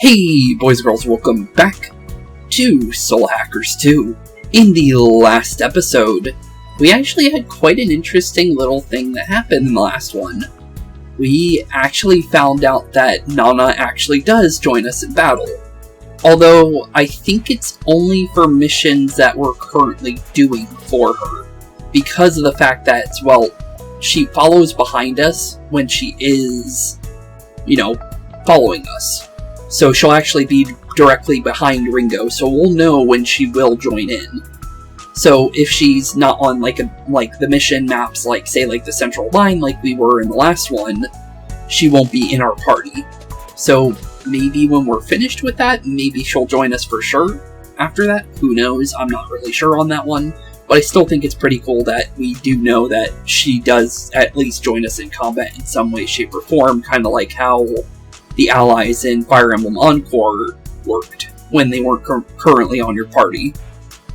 Hey boys and girls, welcome back to Soul Hackers 2. In the last episode, we actually had quite an interesting little thing that happened in the last one. We actually found out that Nana actually does join us in battle. Although, I think it's only for missions that we're currently doing for her. Because of the fact that, well, she follows behind us when she is, following us. So she'll actually be directly behind Ringo, so we'll know when she will join in. So if she's not on like the mission maps, like the central line like we were in the last one, she won't be in our party. So maybe when we're finished with that, maybe she'll join us for sure. After that, who knows? I'm not really sure on that one. But I still think it's pretty cool that we do know that she does at least join us in combat in some way, shape, or form, kind of like how the allies in Fire Emblem Encore worked when they weren't currently on your party.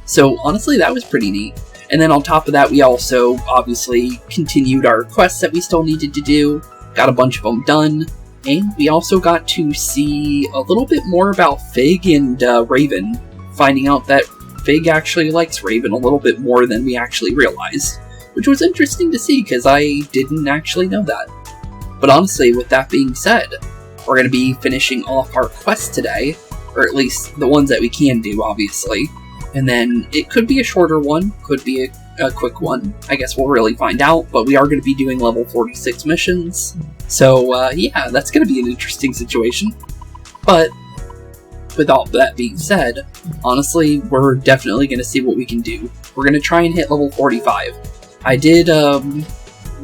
So honestly, that was pretty neat. And then on top of that, we also obviously continued our quests that we still needed to do, got a bunch of them done, and we also got to see a little bit more about Fig and Raven, finding out that Fig actually likes Raven a little bit more than we actually realized, which was interesting to see because I didn't actually know that. But honestly, with that being said, we're going to be finishing off our quest today, or at least the ones that we can do, obviously. And then it could be a shorter one, could be a quick one. I guess we'll really find out, but we are going to be doing level 46 missions. So, yeah, that's going to be an interesting situation. But with all that being said, honestly, we're definitely going to see what we can do. We're going to try and hit level 45. I did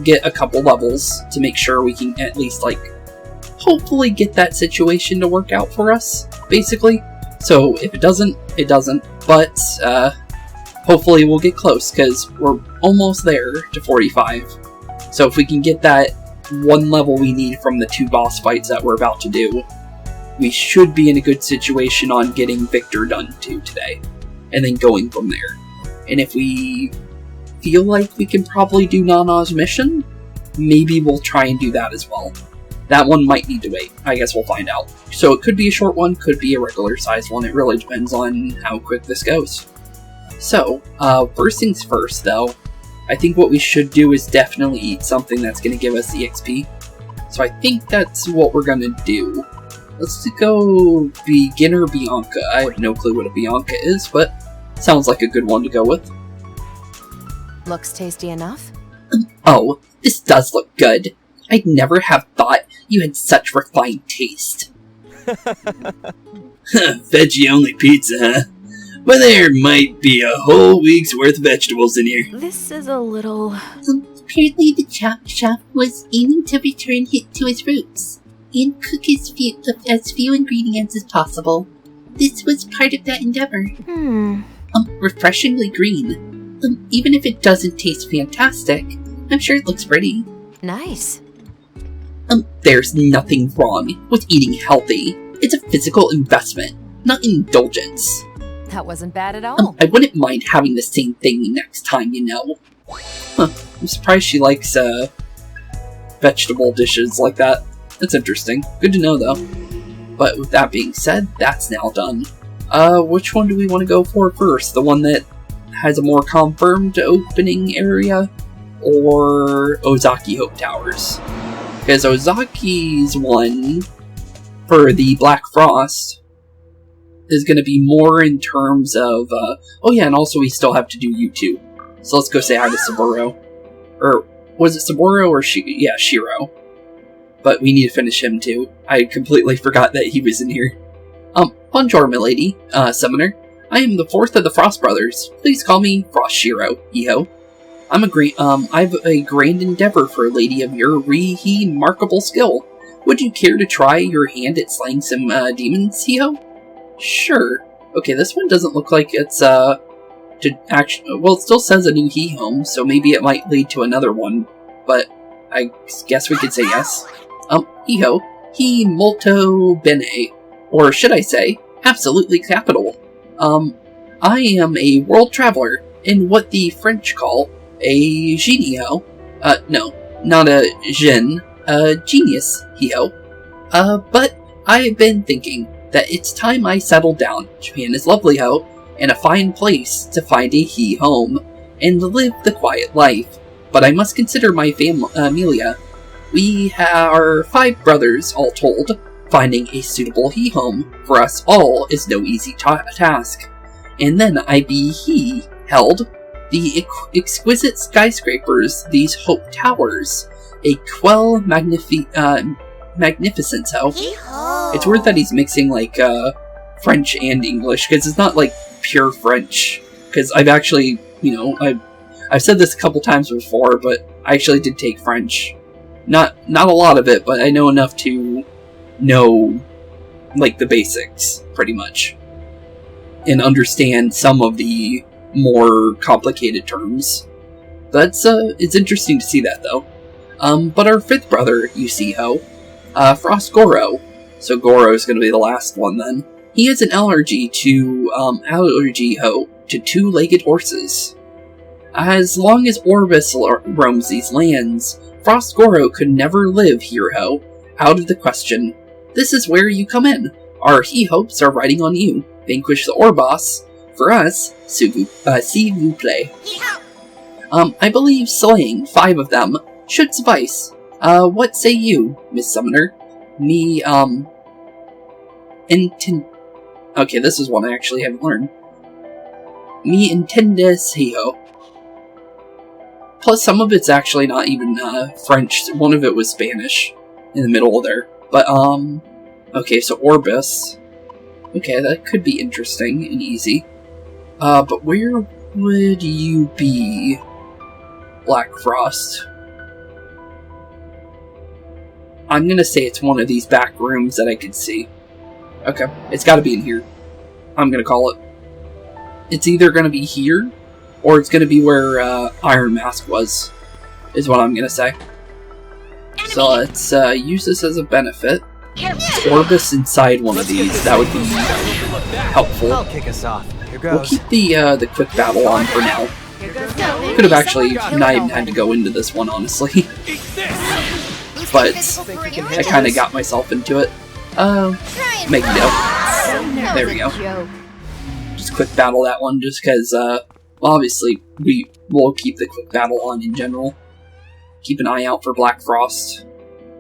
get a couple levels to make sure we can at least, hopefully get that situation to work out for us, basically. So if it doesn't, it doesn't. But hopefully we'll get close, because we're almost there to 45. So if we can get that one level we need from the 2 boss fights that we're about to do, we should be in a good situation on getting Victor done too today, and then going from there. And if we feel like we can probably do Nana's mission, maybe we'll try and do that as well. That one might need to wait. I guess we'll find out. So it could be a short one, could be a regular sized one. It really depends on how quick this goes. So, first things first though, I think what we should do is definitely eat something that's going to give us EXP. So I think that's what we're going to do. Let's go Beginner Bianca. I have no clue what a Bianca is, but sounds like a good one to go with. Looks tasty enough? Oh, this does look good. I'd never have thought you had such refined taste. Veggie-only pizza, huh? Well, there might be a whole week's worth of vegetables in here. This is a little... Apparently the chef was aiming to return it to his roots and cook as few ingredients as possible. This was part of that endeavor. Refreshingly green. Even if it doesn't taste fantastic, I'm sure it looks pretty. Nice. There's nothing wrong with eating healthy. It's a physical investment, not indulgence. That wasn't bad at all. I wouldn't mind having the same thing next time, Huh, I'm surprised she likes, vegetable dishes like that. That's interesting. Good to know, though. But with that being said, that's now done. Which one do we want to go for first? The one that has a more confirmed opening area? Or Ozaki Hope Towers? Because Ozaki's one, for the Black Frost, is going to be more in terms of, oh yeah, and also we still have to do U2. So let's go say hi to Saburo. Or, was it Saburo or Shiro? But we need to finish him too. I completely forgot that he was in here. Bonjour, milady, Summoner. I am the 4th of the Frost Brothers. Please call me Frost Shiro, Iho. I've a grand endeavor for a lady of your remarkable skill. Would you care to try your hand at slaying some demons, Hiho? Sure. Okay, this one doesn't look like it's well, it still says a new He-Home, so maybe it might lead to another one. But I guess we could say yes. Hiho, he molto bene, or should I say, absolutely capital. I am a world traveler in what the French call a genio. No, not a gen, a genius, Hiho. But I've been thinking, that it's time I settled down. Japan is lovely, ho, and a fine place to find a home, and live the quiet life. But I must consider my familia. We are 5 brothers, all told. Finding a suitable home for us all is no easy task. And then I beheld the exquisite skyscrapers, these Hope Towers, a quelle magnificence, ho. It's weird that he's mixing, like, French and English, because it's not, like, pure French. Because I've actually, you know, I've said this a couple times before, but I actually did take French. Not a lot of it, but I know enough to know, like, the basics, pretty much. And understand some of the more complicated terms. That's, it's interesting to see that, though. But our 5th brother, you see, ho, Frost Goro. So Goro's gonna be the last one, then. He has an allergy to, to 2-legged horses. As long as Orbis roams these lands, Frost Goro could never live here, ho. Out of the question. This is where you come in. Our he-hopes are riding on you. Vanquish the Orbos. For us, s'il vous plaît. I believe slaying 5 of them should suffice. What say you, Miss Summoner? Okay, this is one I actually haven't learned. Me intendes hijo. Plus, some of it's actually not even, French. One of it was Spanish in the middle there. But, okay, so Orbis. Okay, that could be interesting and easy. But where would you be, Black Frost? I'm gonna say it's one of these back rooms that I can see. Okay, it's gotta be in here. I'm gonna call it. It's either gonna be here, or it's gonna be where, Iron Mask was, is what I'm gonna say. So let's, use this as a benefit. Orbis inside one of these, that would be helpful. I'll kick us off. Here goes. We'll keep the quick battle on for now. Could have actually not even had to go into this one, honestly. But I kind of got myself into it. Make it up. There we go. Just quick battle that one, just because, well, obviously, we will keep the quick battle on in general. Keep an eye out for Black Frost.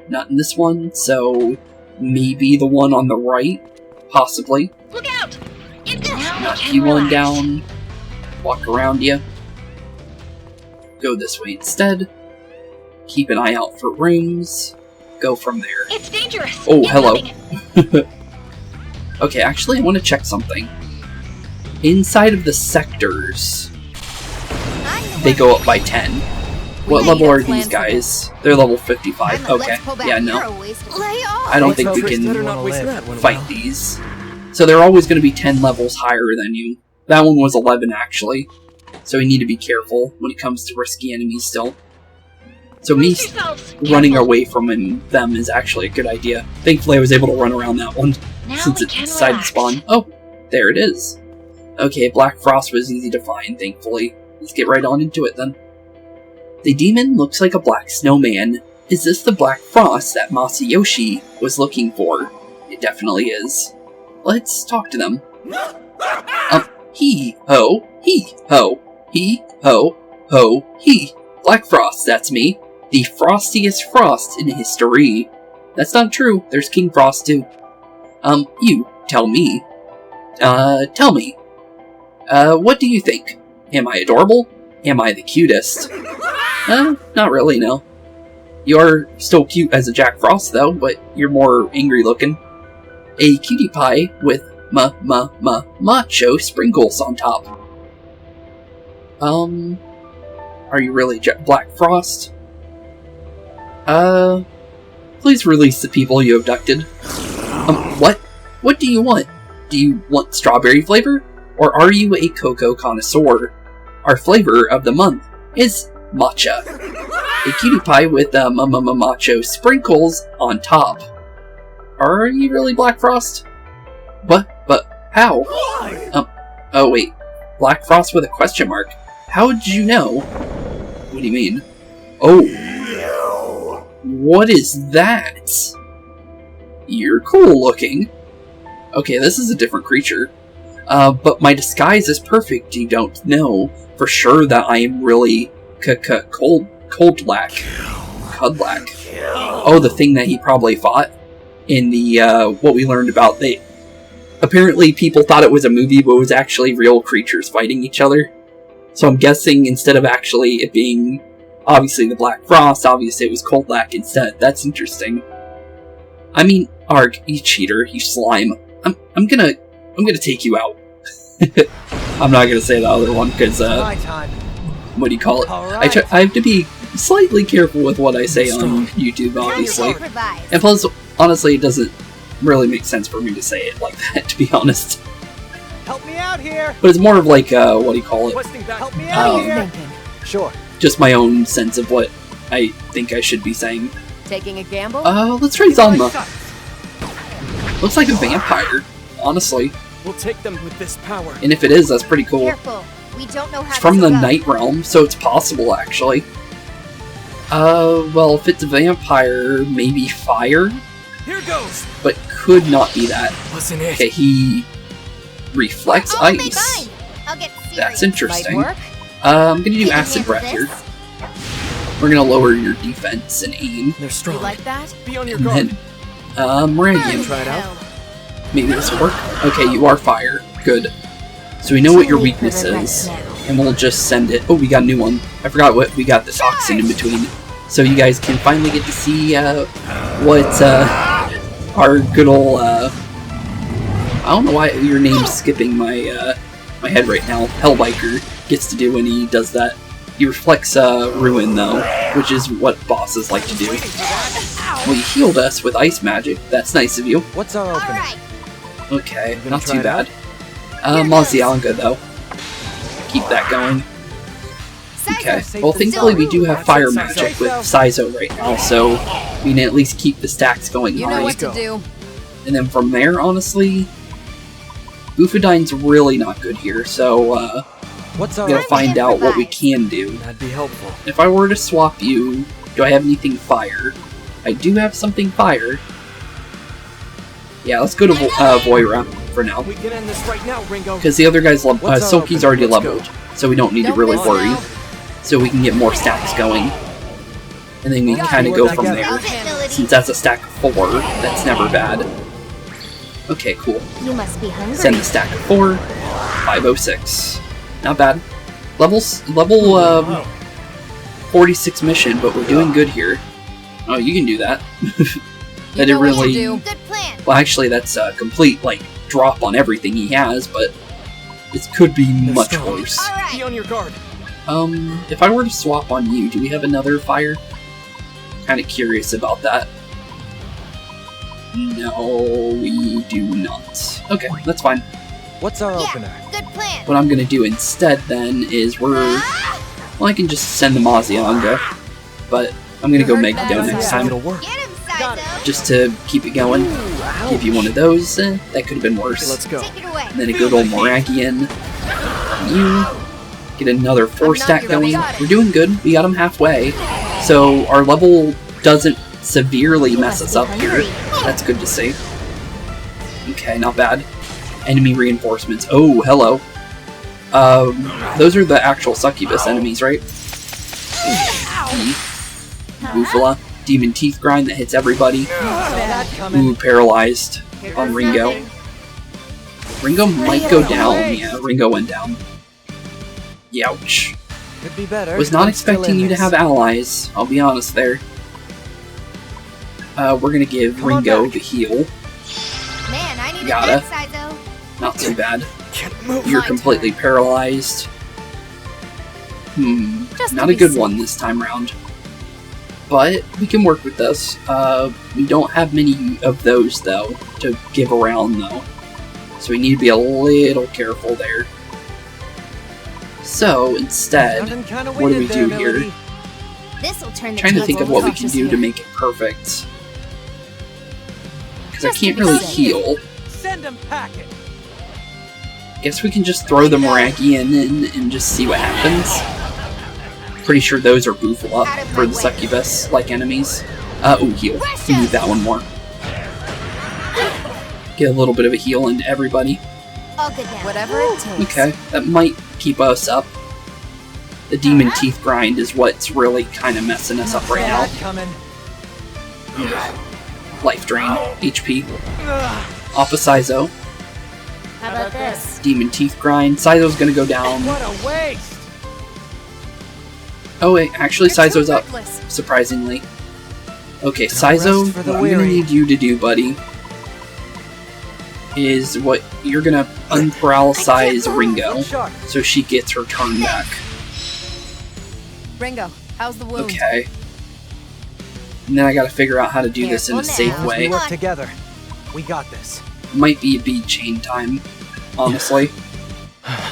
Not in this one, so maybe the one on the right, possibly. Look out! Knock you one down, walk around you. Go this way instead. Keep an eye out for rooms. Go from there. It's dangerous. Oh, hello. Okay, actually, I want to check something. Inside of the sectors, they go up by 10. What level are these guys? They're level 55. Okay, yeah, no. I don't think we can fight these. So they're always going to be 10 levels higher than you. That one was 11, actually. So we need to be careful when it comes to risky enemies still. So me running away from them is actually a good idea. Thankfully I was able to run around that one, since it decided to spawn. Oh, there it is. Okay, Black Frost was easy to find, thankfully. Let's get right on into it then. The demon looks like a black snowman. Is this the Black Frost that Masayoshi was looking for? It definitely is. Let's talk to them. He, ho, he. Black Frost, that's me. The frostiest frost in history. That's not true, there's King Frost too. You, tell me. What do you think? Am I adorable? Am I the cutest? Not really, no. You are still cute as a Jack Frost though, but you're more angry looking. A cutie pie with macho sprinkles on top. Are you really Black Frost? Please release the people you abducted. What? What do you want? Do you want strawberry flavor? Or are you a cocoa connoisseur? Our flavor of the month is matcha. A cutie pie with macho sprinkles on top. Are you really Black Frost? But how? Oh wait, Black Frost with a question mark. How did you know? What do you mean? Oh, what is that? You're cool looking. Okay, this is a different creature. But my disguise is perfect. You don't know for sure that I am really Coldlack. Oh, the thing that he probably fought in the, what we learned about. Apparently people thought it was a movie, but it was actually real creatures fighting each other. So I'm guessing instead of actually it being, obviously, the Black Frost, obviously it was Coldlack instead. That's interesting. I mean, Arg, you cheater, you slime. I'm gonna take you out. I'm not gonna say the other one, because, what do you call it? Right. I have to be slightly careful with what I say on YouTube, obviously. And plus, honestly, it doesn't really make sense for me to say it like that, to be honest. Help me out here. But it's more of like, what do you call it? Help me out here. Sure. Just my own sense of what I think I should be saying. Taking a gamble? Let's try Zanma. Looks like a vampire, honestly. We'll take them with this power. And if it is, that's pretty cool. Careful. We don't know how It's from the Night Realm, so it's possible, actually. Well, if it's a vampire, maybe fire? Here goes. But could not be that. Wasn't it? Okay, he reflects ice. I'll get serious. That's interesting. Might work. I'm gonna do Can you acid handle breath here. this? We're gonna lower your defense and aim. They're You strong. like that? Be on your And guard. then, Meridian. Try it out. Maybe this will work. Okay, you are fire. Good. So we know what your weakness is, and we'll just send it. Oh, we got a new one. I forgot what we got the toxin in between. So you guys can finally get to see what our good old I don't know why your name's skipping my my head right now. Hellbiker gets to do when he does that. He reflects ruin though, which is what bosses like to do. Well, you healed us with ice magic. That's nice of you. What's our opening? Alright. Okay, gonna not try too it bad. out? Mazianga though. Keep that going. Okay, well thankfully we do have fire magic with Saizo right now, so we can at least keep the stacks going You know high. what to do. And then from there, honestly, Bufadine's really not good here, so What's we're our gonna opening? find out what we can do. That'd be helpful. If I were to swap you, do I have anything fire? I do have something fire. Yeah, let's go to Voira for now. We can end this right now, Ringo. Because the other guy's What's our Silky's opening? already Let's go. leveled, so we don't need to Don't really miss worry. out. So we can get more stacks going. And then we can kind of go from there. Since that's a stack of 4, that's never bad. Okay, cool. You must be hungry. Send the stack of 4. 506. Not bad. Level 46 mission, but we're doing good here. Oh, you can do that. That You know didn't what to really... do. Good plan. Well, actually, that's a complete, drop on everything he has, but this could be They're much strong. worse. Be on your guard. If I were to swap on you, do we have another fire? Kind of curious about that. No, we do not. Okay, that's fine. What's our Yeah. opener? Good plan. What I'm gonna do instead, then, is well, I can just send the Mazianga, but I'm gonna go Mega Go next time, It'll work. Get him, Got it. Saizo. just to keep it going. Give you one of those. That could have been worse. Let's go. Take it away. And then a good old Moragian. You get another 4-stack going. We're doing good. We got him halfway. So our level doesn't severely mess us up here. That's good to see. Okay, not bad. Enemy reinforcements. Oh, hello. Those are the actual succubus enemies, right? Bufala. Demon Teeth Grind that hits everybody. Ooh, paralyzed on Ringo. Ringo might go down. Yeah, Ringo went down. Youch. Could be better. Was not I'm still expecting in you to this. have allies, I'll be honest there. We're gonna give Come on Ringo back. the heal. Man, I need Gotta. a bed, Saizo. Not too bad. Can't move. You're My completely paralyzed. Just Not to a be good safe. one this time round. But we can work with this. We don't have many of those, though, to give around, though. So we need to be a little careful there. So, instead, Sounding kinda what do we weighted there, do here? Melody. This'll turn the trying to think of tables. what we can cautious do to here. make it perfect. Because I Just to can't be really safe. heal. Send him packing. Guess we can just throw the Moragian in and just see what happens. Pretty sure those are Bufala for the succubus-like enemies. Ooh, heal. We need that one more. get a little bit of a heal into everybody. All good now. Whatever it takes. Okay, that might keep us up. The demon teeth grind is what's really kind of messing us up right now. Coming. Life drain, HP. Off of Saizo. How about this? Demon teeth grind. Saizo's gonna go down. What a waste. Oh wait, actually Saizo's up, Reckless. surprisingly. Okay, No Saizo, rest for the what I'm gonna weary. need you to do, buddy, is what you're gonna unparalyze Ringo, Shark. so she gets her turn back. Ringo, how's the wound? Okay. And then I gotta figure out how to do this in a Careful safe now. way. We work together. We got this. Might be a bead chain time, honestly.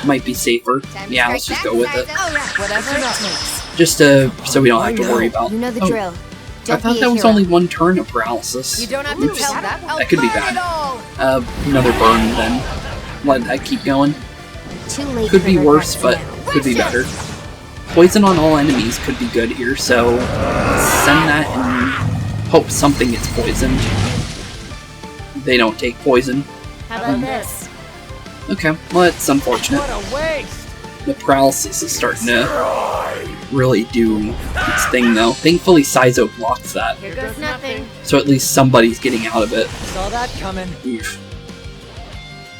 Might be safer. Time to Yeah, let's strike just back, go with it. Saizo. All right. Whatever it takes. Just so we don't have to worry about. You know the Oh, drill. I Don't thought be a that was hero. only one turn of paralysis. You don't have to Oops. tell that. That could be bad. Another burn then. Let that keep going. Too late. Could for be regrets worse, but now. could be better. Poison on all enemies could be good here, so send that and hope something gets poisoned. They don't take poison. How about this? Okay, well that's unfortunate. What a waste. The paralysis is starting to really do its thing though. Thankfully Saizo blocks that, Here goes nothing. so at least somebody's getting out of it. Saw that coming. Oof.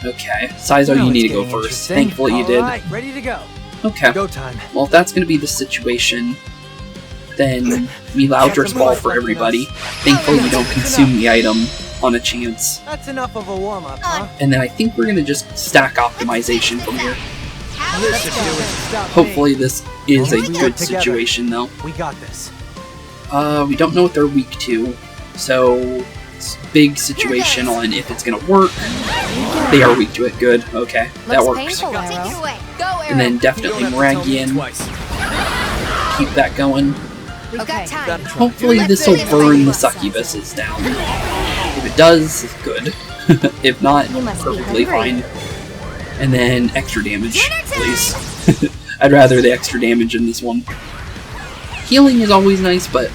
Okay, Saizo, Now you it's need to go getting first. interesting. Thankfully you did. All right, ready to go. Okay. Go time. Well, if that's going to be the situation, then Meloudress Ball for everybody. Thankfully, you don't consume the item on a chance. That's enough of a warm-up, huh? And then I think we're going to just stack optimization from here. This should do it. Stop me. Hopefully, this is a We work good together. situation, though. We got this. We don't know what they're weak to, so it's a big situation on if it's going to work. They are weak to it. Good. Okay, that Looks works. painful, Arrow. Take it away. Go, Arrow. And then definitely Moragian. Keep that going. We've got time. Hopefully this will burn the succubuses down. If it does, good. If not, You must be perfectly hungry. fine. And then extra damage, please. I'd rather the extra damage in this one. Healing is always nice, but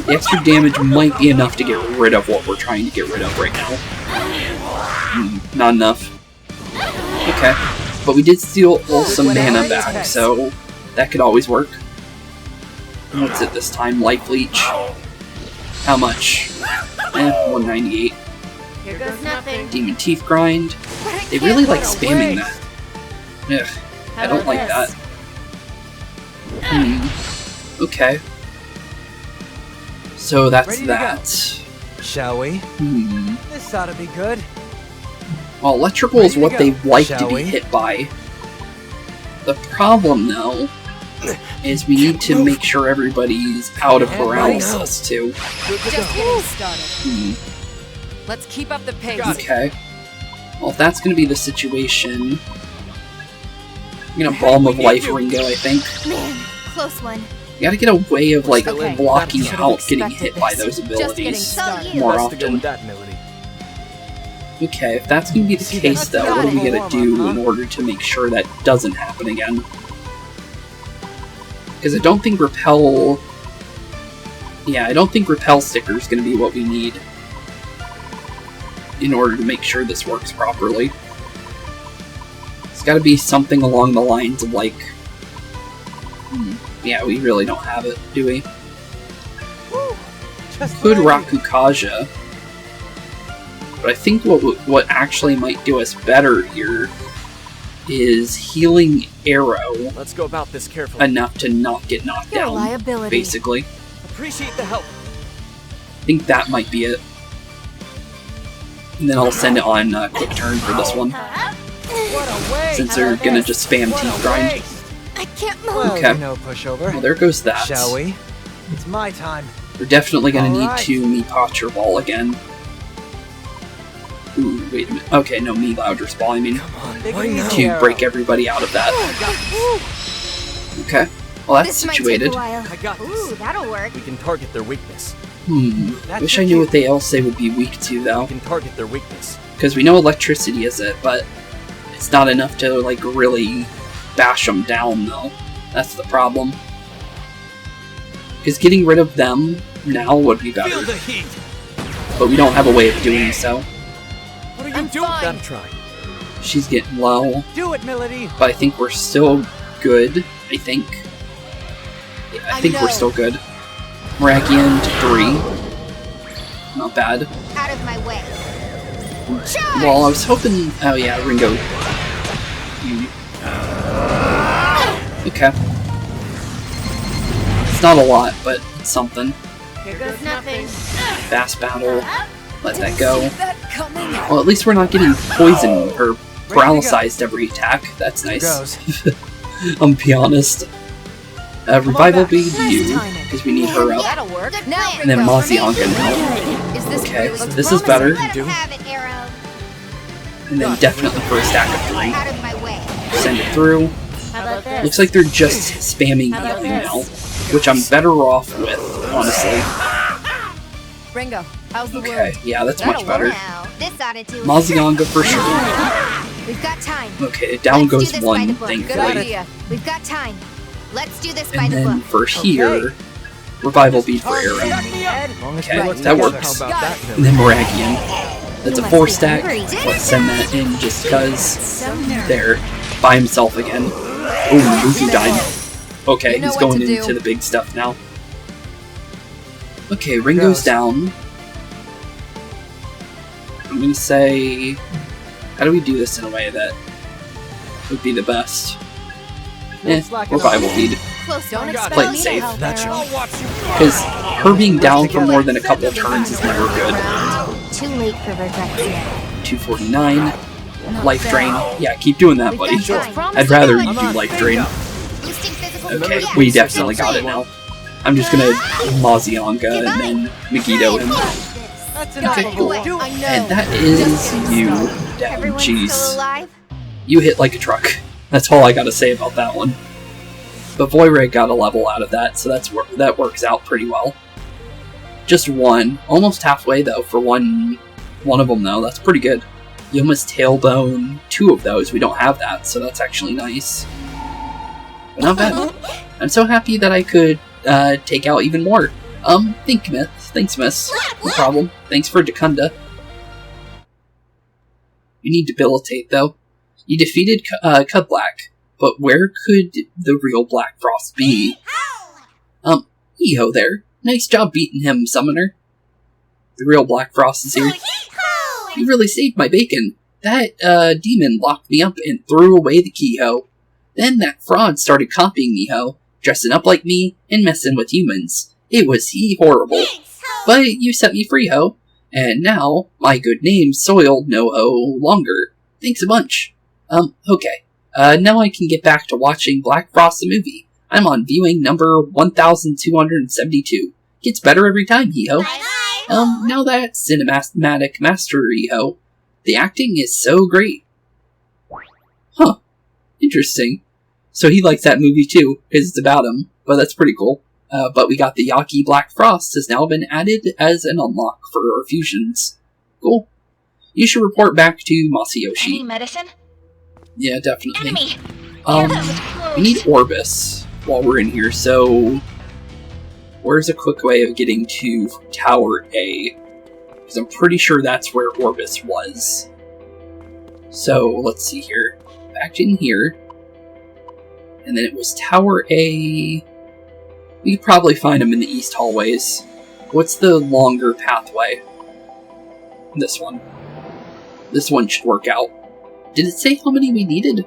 the extra damage might be enough to get rid of what we're trying to get rid of right now. Not enough. Okay. But we did steal all some mana back, so that could always work. What's it this time? Life Leech. How much? 198. Here goes nothing. Demon Teeth Grind. They really like spamming that. Ugh, I don't like that. Okay. So that's Ready to go. that. Shall we? This ought to be good. Well, electrical is Ready to what go. they like to Shall be we? hit by. The problem, though, is we need to make sure everybody's out of paralysis, too. Just getting started. Let's keep up the pace. Okay. Well, if that's going to be the situation, I'm going to Balm of Life Ringo, I think. Man, close one. You gotta get a way of, like, Okay. blocking Should've out getting expected hit by this. those Just getting abilities started. more Best to go often. with that melody. Okay, if that's gonna be the case, though, what are we gonna do in order to make sure that doesn't happen again? Because I don't think repel... Yeah, I don't think repel sticker is gonna be what we need in order to make sure this works properly. It's gotta be something along the lines of, like... Yeah, we really don't have it, do we? Could Rakukaja. But I think what actually might do us better here is healing arrow Let's go about this carefully. enough to not get knocked You're a down, liability. basically. Appreciate the help. I think that might be it. And then I'll send it on quick turn for this one, What a waste. since they're gonna just spam What teeth a grind. waste. I can't move. Well, Okay. no pushover. Well, there goes that. Shall we? It's my time. We're definitely gonna need Alright. to Meepotcher Ball again. Ooh, wait a minute. Okay, no, Meloudress Ball, I mean. Why not? To break everybody out of that. Okay. Well, that's This might take situated. a while. I got Ooh, this. that'll work. We can target their weakness. Wish I knew what else they would be weak to, though. We can target their weakness. Because we know electricity is it, but it's not enough to, like, really bash them down, though. That's the problem. Because getting rid of them now would be better, the heat. but we don't have a way of doing so. What are you I'm doing? fine. I'm trying. She's getting low, Do it, Melody. but I think we're still good. I think. Yeah, I think we're still good. Merakian to 3. Not bad. Out of my way. Well, I was hoping. Oh yeah, Ringo. Okay. It's not a lot, but it's something. Here goes nothing. Fast battle. Let that go. That coming. Well, at least we're not getting poisoned or paralyzed every attack. That's nice. I'm be honest. Revival bead you, because we need her up. That'll work. Now, And then Ringo. Mazionga now. Is this Okay, really this is better. Let him have it, Arrow. And then definitely for a stack of 3. Out of my way. Send it through. How about this? Looks like they're just spamming How about healing this? now, which I'm better off with, honestly. Ringo, how's the Okay, wound? yeah, that's That'll much better. Now, this ought to do it. Mazionga for sure. We've got time. Okay, down Let's do goes this by 1, the book. Good thankfully. idea. We've got time. Let's do this by And the then book. for here, Revival bead for Aaron. Okay, Right. that works. How about that, And then Merakian. That's a You 4 must be stack. hungry. Let's send that in just cause. There. By himself again. Ooh, Luffy died. Okay, You know he's what going to do. into the big stuff now. Okay, Ringo's down. I'm gonna say... How do we do this in a way that would be the best? Revival bead. Close Don't one. expect Play it me to safe. help, That's Arrow. Because her being down for more than a couple of turns is never good. Too late for regrets now. 249. Life drain. Yeah, keep doing that, buddy. We've got time. I'd rather you do life drain. Boosting physical Okay, yes. we definitely got it now. I'm just gonna Mazionga and then Megiddo him. That's Okay, enough. cool. Do it. I know. And that is you down. Everyone's still Jeez. alive? You hit like a truck. That's all I gotta say about that one. But Voyreg got a level out of that, so that works out pretty well. Just 1. Almost halfway, though, for one of them, though. That's pretty good. Yoma's Tailbone, 2 of those. We don't have that, so that's actually nice. But not bad. I'm so happy that I could take out even more. Thanks, miss. No problem. Thanks for Dekunda. We need Debilitate, though. You defeated Cudblack, but where could the real Black Frost be? Hee-ho there. Nice job beating him, Summoner. The real Black Frost is here. You really saved my bacon. That, demon locked me up and threw away the key-ho. Then that fraud started copying me, ho, dressing up like me and messing with humans. It was horrible. But you set me free, ho. And now, my good name's soiled no longer. Thanks a bunch. Okay. Now I can get back to watching Black Frost the movie. I'm on viewing number 1272. Gets better every time, hee-ho. Now that's cinematic mastery, ho. The acting is so great. Huh. Interesting. So he likes that movie too, because it's about him, but that's pretty cool. But we got the Yaki Black Frost has now been added as an unlock for our fusions. Cool. You should report back to Masayoshi. Any medicine? Yeah, definitely. Enemy. That was close. We need Orbis while we're in here, so where's a quick way of getting to Tower A? Because I'm pretty sure that's where Orbis was. So, let's see here. Back in here. And then it was Tower A. We could probably find them in the east hallways. What's the longer pathway? This one. This one should work out. Did it say how many we needed?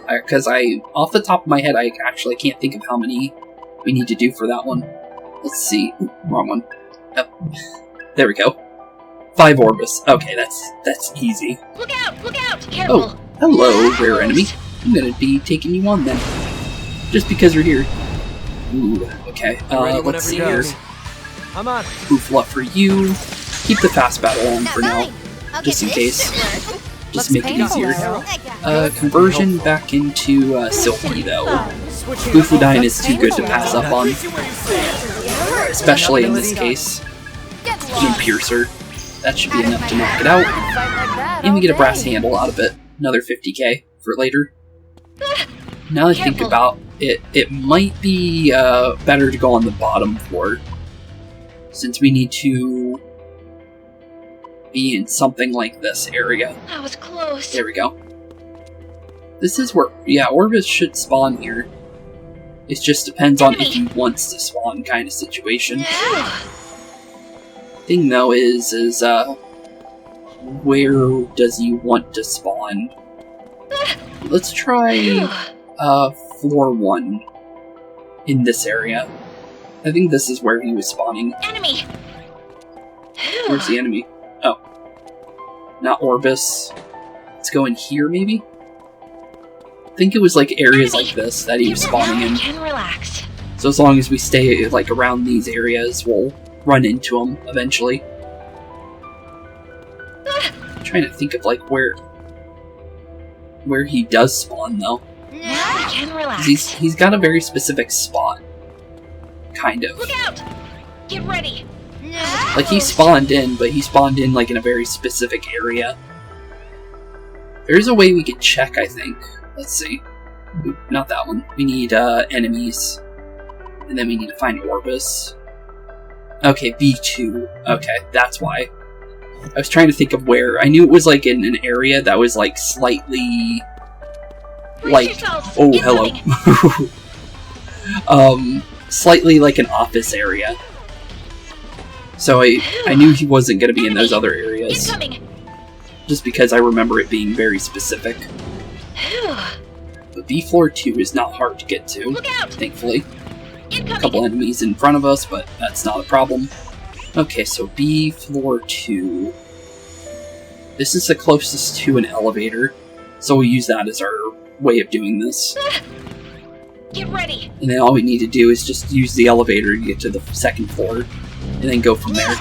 Because off the top of my head, I actually can't think of how many we need to do for that one. Let's see. Ooh, wrong one. Oh. There we go. 5 Orbis. Okay, that's easy. Look out, careful. Oh, hello, rare enemy. I'm gonna be taking you on then. Just because you're here. Ooh, okay. Let's see here. I'm on. Boofla for you. Keep the fast battle on Not for now. mine. I'll Just get in this. case. Just Looks make it painful, easier. Arrow. Conversion back into Silky, though. Bufudine is too good to pass up on. Especially in this case. And Piercer. That should be enough to knock it out. And we get a brass handle out of it. Another 50k for later. Now that I think about it, it might be better to go on the bottom floor. Since we need to be in something like this area. That was close. There we go. This is where, yeah, Orbis should spawn here. It just depends on if he wants to spawn kind of situation. Thing though is where does he want to spawn? Let's try floor 1 in this area. I think this is where he was spawning. Enemy. Where's the enemy? Oh. Not Orbis. Let's go in here, maybe? I think it was like areas like this that he was spawning in. Can relax. So as long as we stay like around these areas, we'll run into him eventually. I'm trying to think of like where he does spawn though. Now we can relax. He's got a very specific spot. Kind of. Look out! Get ready. Like he spawned in, but he spawned in like in a very specific area. There's a way we could check, I think. Let's see. Not that one. We need enemies. And then we need to find Orbis. Okay, B2. Okay, that's why. I was trying to think of where. I knew it was like in an area that was like slightly... like... Oh, hello. Slightly like an office area. So I knew he wasn't going to be in those other areas. Just because I remember it being very specific. But B floor 2 is not hard to get to, thankfully. A couple enemies in front of us, but that's not a problem. Okay, so B floor 2. This is the closest to an elevator, so we'll use that as our way of doing this. Get ready. And then all we need to do is just use the elevator to get to the second floor, and then go from there.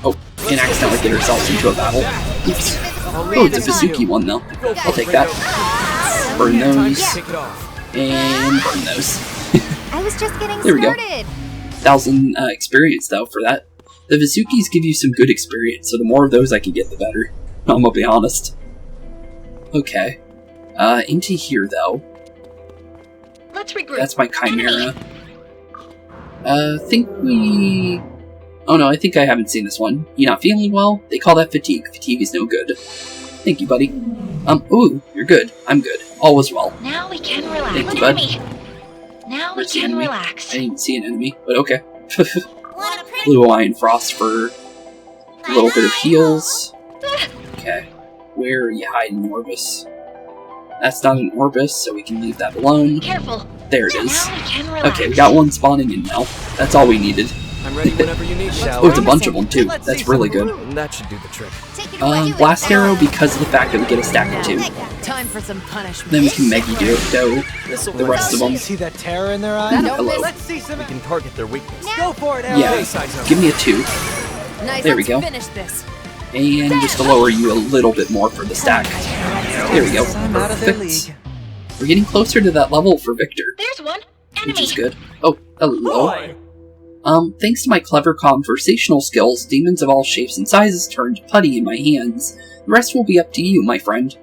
Oh, and accidentally get ourselves into a battle. Oops. Oh, it's a bazooki one though. I'll take that. Burn those. And burn those. I was just getting there we go. started. 1,000 experience though for that. The bazookies give you some good experience, so the more of those I can get, the better. I'm gonna be honest. Okay. Into here though. Let's regroup. That's my Chimera. Think we... Oh no, I think I haven't seen this one. You not feeling well? They call that fatigue. Fatigue is no good. Thank you, buddy. Ooh, you're good. I'm good. All was well. Now we can relax. Thank you, bud. Now we can relax. I didn't even see an enemy, but okay. Blue Iron Frost for a little bit of heals. Okay. Where are you hiding, Orbis? That's not an Orbis, so we can leave that alone. Careful. There it is. Now we can relax. Okay, we got one spawning in now. That's all we needed. I'm ready whenever you need. Oh, it's a bunch of them too. That's really good. That should do the trick. Blast Arrow because of the fact that we get a stack of 2. Time for some punishment. Then we can Meggy do the rest of them. See that terror in their eyes? Hello. Let's see some. We can target their weakness. Go for it, Arrow. Yeah, give me a 2. Nice, there we go. Finish this. And just to lower you a little bit more for the stack. There we go. Perfect. We're getting closer to that level for Victor. There's one. Enemy. Which is good. Oh, hello. Thanks to my clever conversational skills, demons of all shapes and sizes turned putty in my hands. The rest will be up to you, my friend.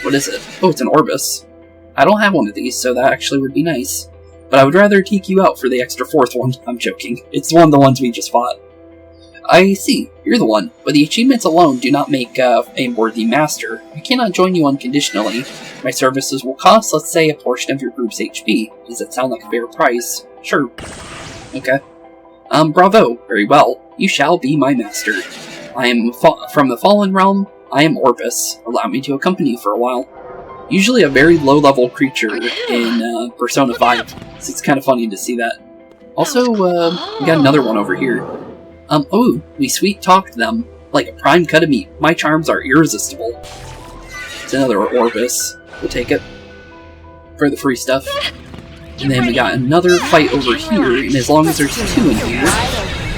What is it? Oh, it's an Orbis. I don't have one of these, so that actually would be nice. But I would rather take you out for the extra 4th one. I'm joking. It's one of the ones we just fought. I see. You're the one. But the achievements alone do not make a worthy master. I cannot join you unconditionally. My services will cost, let's say, a portion of your group's HP. Does that sound like a fair price? Sure. Okay. Bravo. Very well. You shall be my master. I am from the Fallen Realm. I am Orbis. Allow me to accompany you for a while. Usually a very low-level creature in Persona 5. So it's kind of funny to see that. Also, we got another one over here. Oh, we sweet-talked them. Like a prime cut of meat. My charms are irresistible. It's another Orbis. We'll take it. For the free stuff. And then we got another fight over here, and as long as there's 2 in here,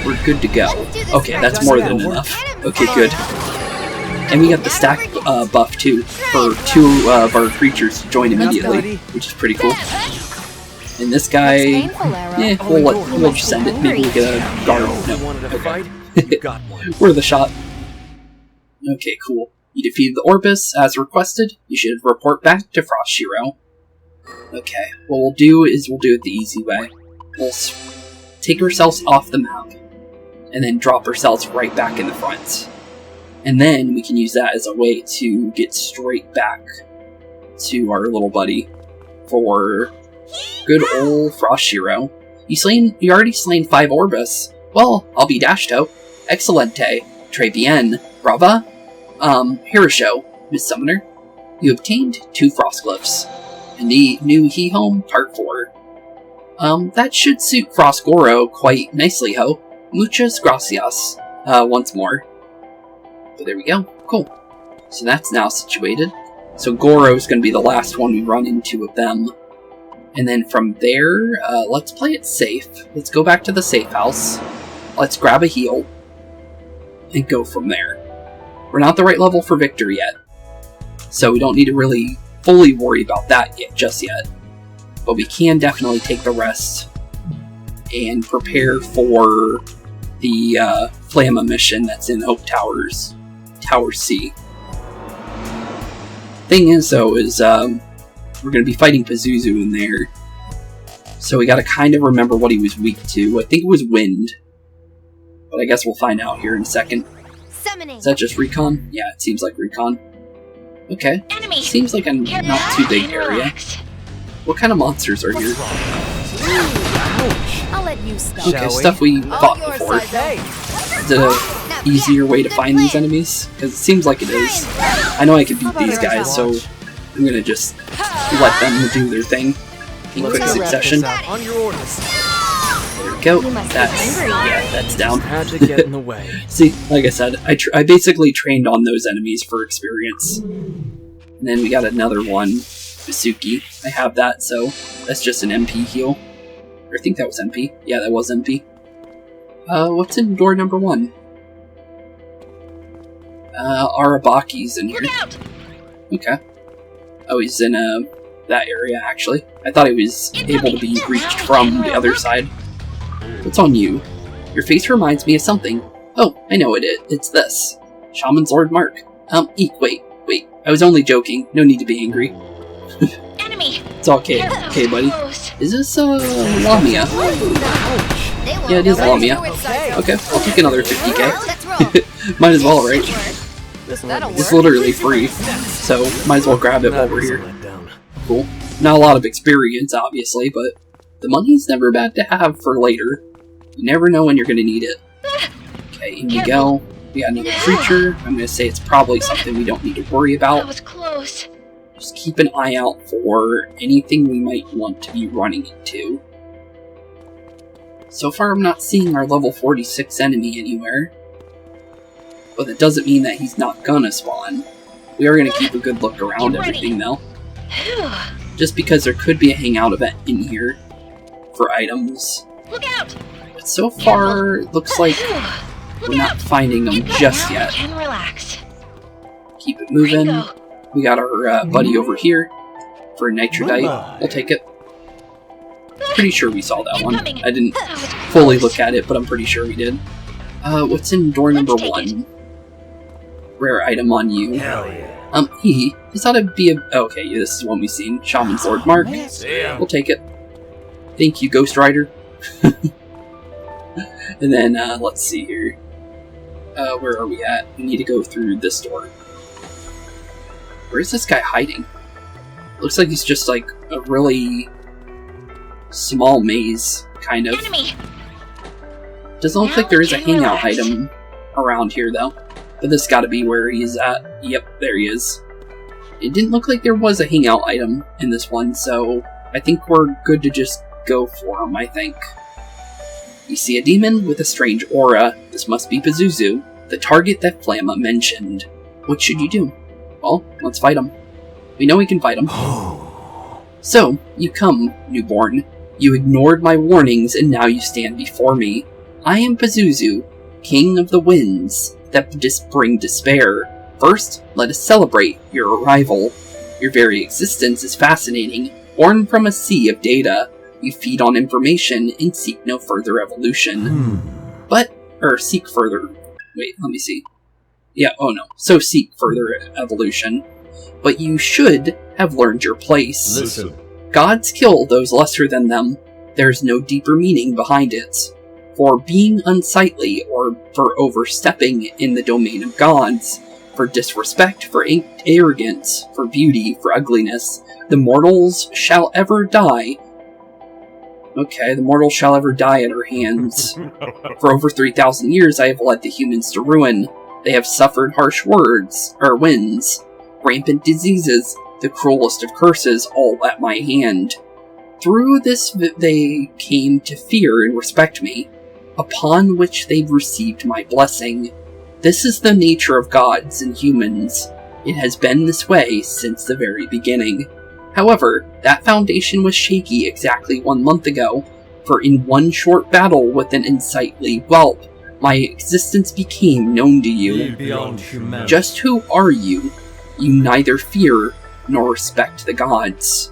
we're good to go. Okay, that's more than enough. Okay, good. And we got the stack buff too, for 2 of our creatures to join immediately, which is pretty cool. And this guy, yeah, we'll just send it. Maybe we'll get a guard. No, okay. We're the shot. Okay, cool. You defeated the Orbis as requested. You should report back to Frost Shiro. Okay, what we'll do is we'll do it the easy way. We'll take ourselves off the map, and then drop ourselves right back in the front. And then we can use that as a way to get straight back to our little buddy for good old Frost Shiro. You already slain 5 Orbis. Well, I'll be Dashto. Excelente. Très bien. Brava. Hirosho, Miss Summoner. You obtained 2 Frostglyphs. And the new He-Home Part 4. That should suit Frost Goro quite nicely, ho. Muchas gracias. Once more. But there we go. Cool. So that's now situated. So Goro's going to be the last one we run into of them. And then from there, let's play it safe. Let's go back to the safe house. Let's grab a heal. And go from there. We're not the right level for Victor yet. So we don't need to really fully worry about that just yet. But we can definitely take the rest. And prepare for the Flamma mission that's in Oak Towers. Tower C. Thing is, though, is we're going to be fighting Pazuzu in there. So we got to kind of remember what he was weak to. I think it was wind. But I guess we'll find out here in a second. Summoning. Is that just recon? Yeah, it seems like recon. Okay. Enemy. Seems like a not too big area. What kind of monsters are here? I'll let you start. Okay, stuff we fought before. Is it a easier way to find these enemies? Because it seems like it is. I know I can beat these guys, so I'm gonna just let them do their thing in quick succession. On your orders. There we go. That's down. Had to get in the way. See, like I said, I basically trained on those enemies for experience. And then we got another one, Basuki. I have that, so that's just an MP heal. I think that was MP. Yeah, that was MP. What's in door number 1? Arabaki's in here. Okay. Oh, he's in that area, actually. I thought he was able to be reached from the other side. What's on you? Your face reminds me of something. Oh, I know it. It's this. Shaman's Lord Mark. Wait. I was only joking. No need to be angry. Enemy. It's okay. Okay, buddy. Is this, Lamia? Yeah, it is Lamia. Okay, I'll take another 50k. Might as well, right? It's literally free, so might as well grab it while we're here. Cool. Not a lot of experience, obviously, but the money's never bad to have for later. You never know when you're going to need it. Okay, in we go. We got another creature. I'm going to say it's probably something we don't need to worry That about. was close. Just keep an eye out for anything we might want to be running into. So far, I'm not seeing our level 46 enemy anywhere. But that doesn't mean that he's not gonna spawn. We are gonna keep a good look around everything, though. Just because there could be a hangout event in here for items. Look out! But so far, it looks like we're not finding them just Now yet. we can relax. Keep it moving. Ringo. We got our buddy over here for Nitrodite. We'll take it. Pretty sure we saw that one. I didn't That was fully close. look at it, but I'm pretty sure we did. What's in door number Let's take 1? Rare item on you. Hell yeah. This ought to be a... Okay, yeah, this is one we've seen. Shaman's Lord Mark. We'll take it. Thank you, Ghost Rider. And then, let's see here. Where are we at? We need to go through this door. Where is this guy hiding? Looks like he's just like a really small maze, kind of. Enemy. Doesn't look like there is a hangout item around here, though. But this gotta be where he's at. Yep, there he is. It didn't look like there was a hangout item in this one, so I think we're good to just go for him, I think. You see a demon with a strange aura. This must be Pazuzu, the target that Flamma mentioned. What should you do? Well, let's fight him. We know we can fight him. So, you come, newborn. You ignored my warnings and now you stand before me. I am Pazuzu, king of the winds that bring despair. First, let us celebrate your arrival. Your very existence is fascinating. Born from a sea of data, you feed on information and seek no further evolution. Seek further... Wait, let me see. Yeah, oh no. So seek further evolution. But you should have learned your place. Listen. Gods kill those lesser than them. There's no deeper meaning behind it. for being unsightly or for overstepping in the domain of gods, for disrespect, for arrogance, for beauty, for ugliness. The mortals shall ever die. Okay, the mortals shall ever die at her hands. For over 3,000 years I have led the humans to ruin. They have suffered harsh winds, rampant diseases, the cruelest of curses, all at my hand. Through this they came to fear and respect me, upon which they received my blessing. This is the nature of gods and humans. It has been this way since the very beginning. However, that foundation was shaky exactly 1 month ago, for in one short battle with an unsightly whelp, my existence became known to you. Just who are you? You neither fear nor respect the gods.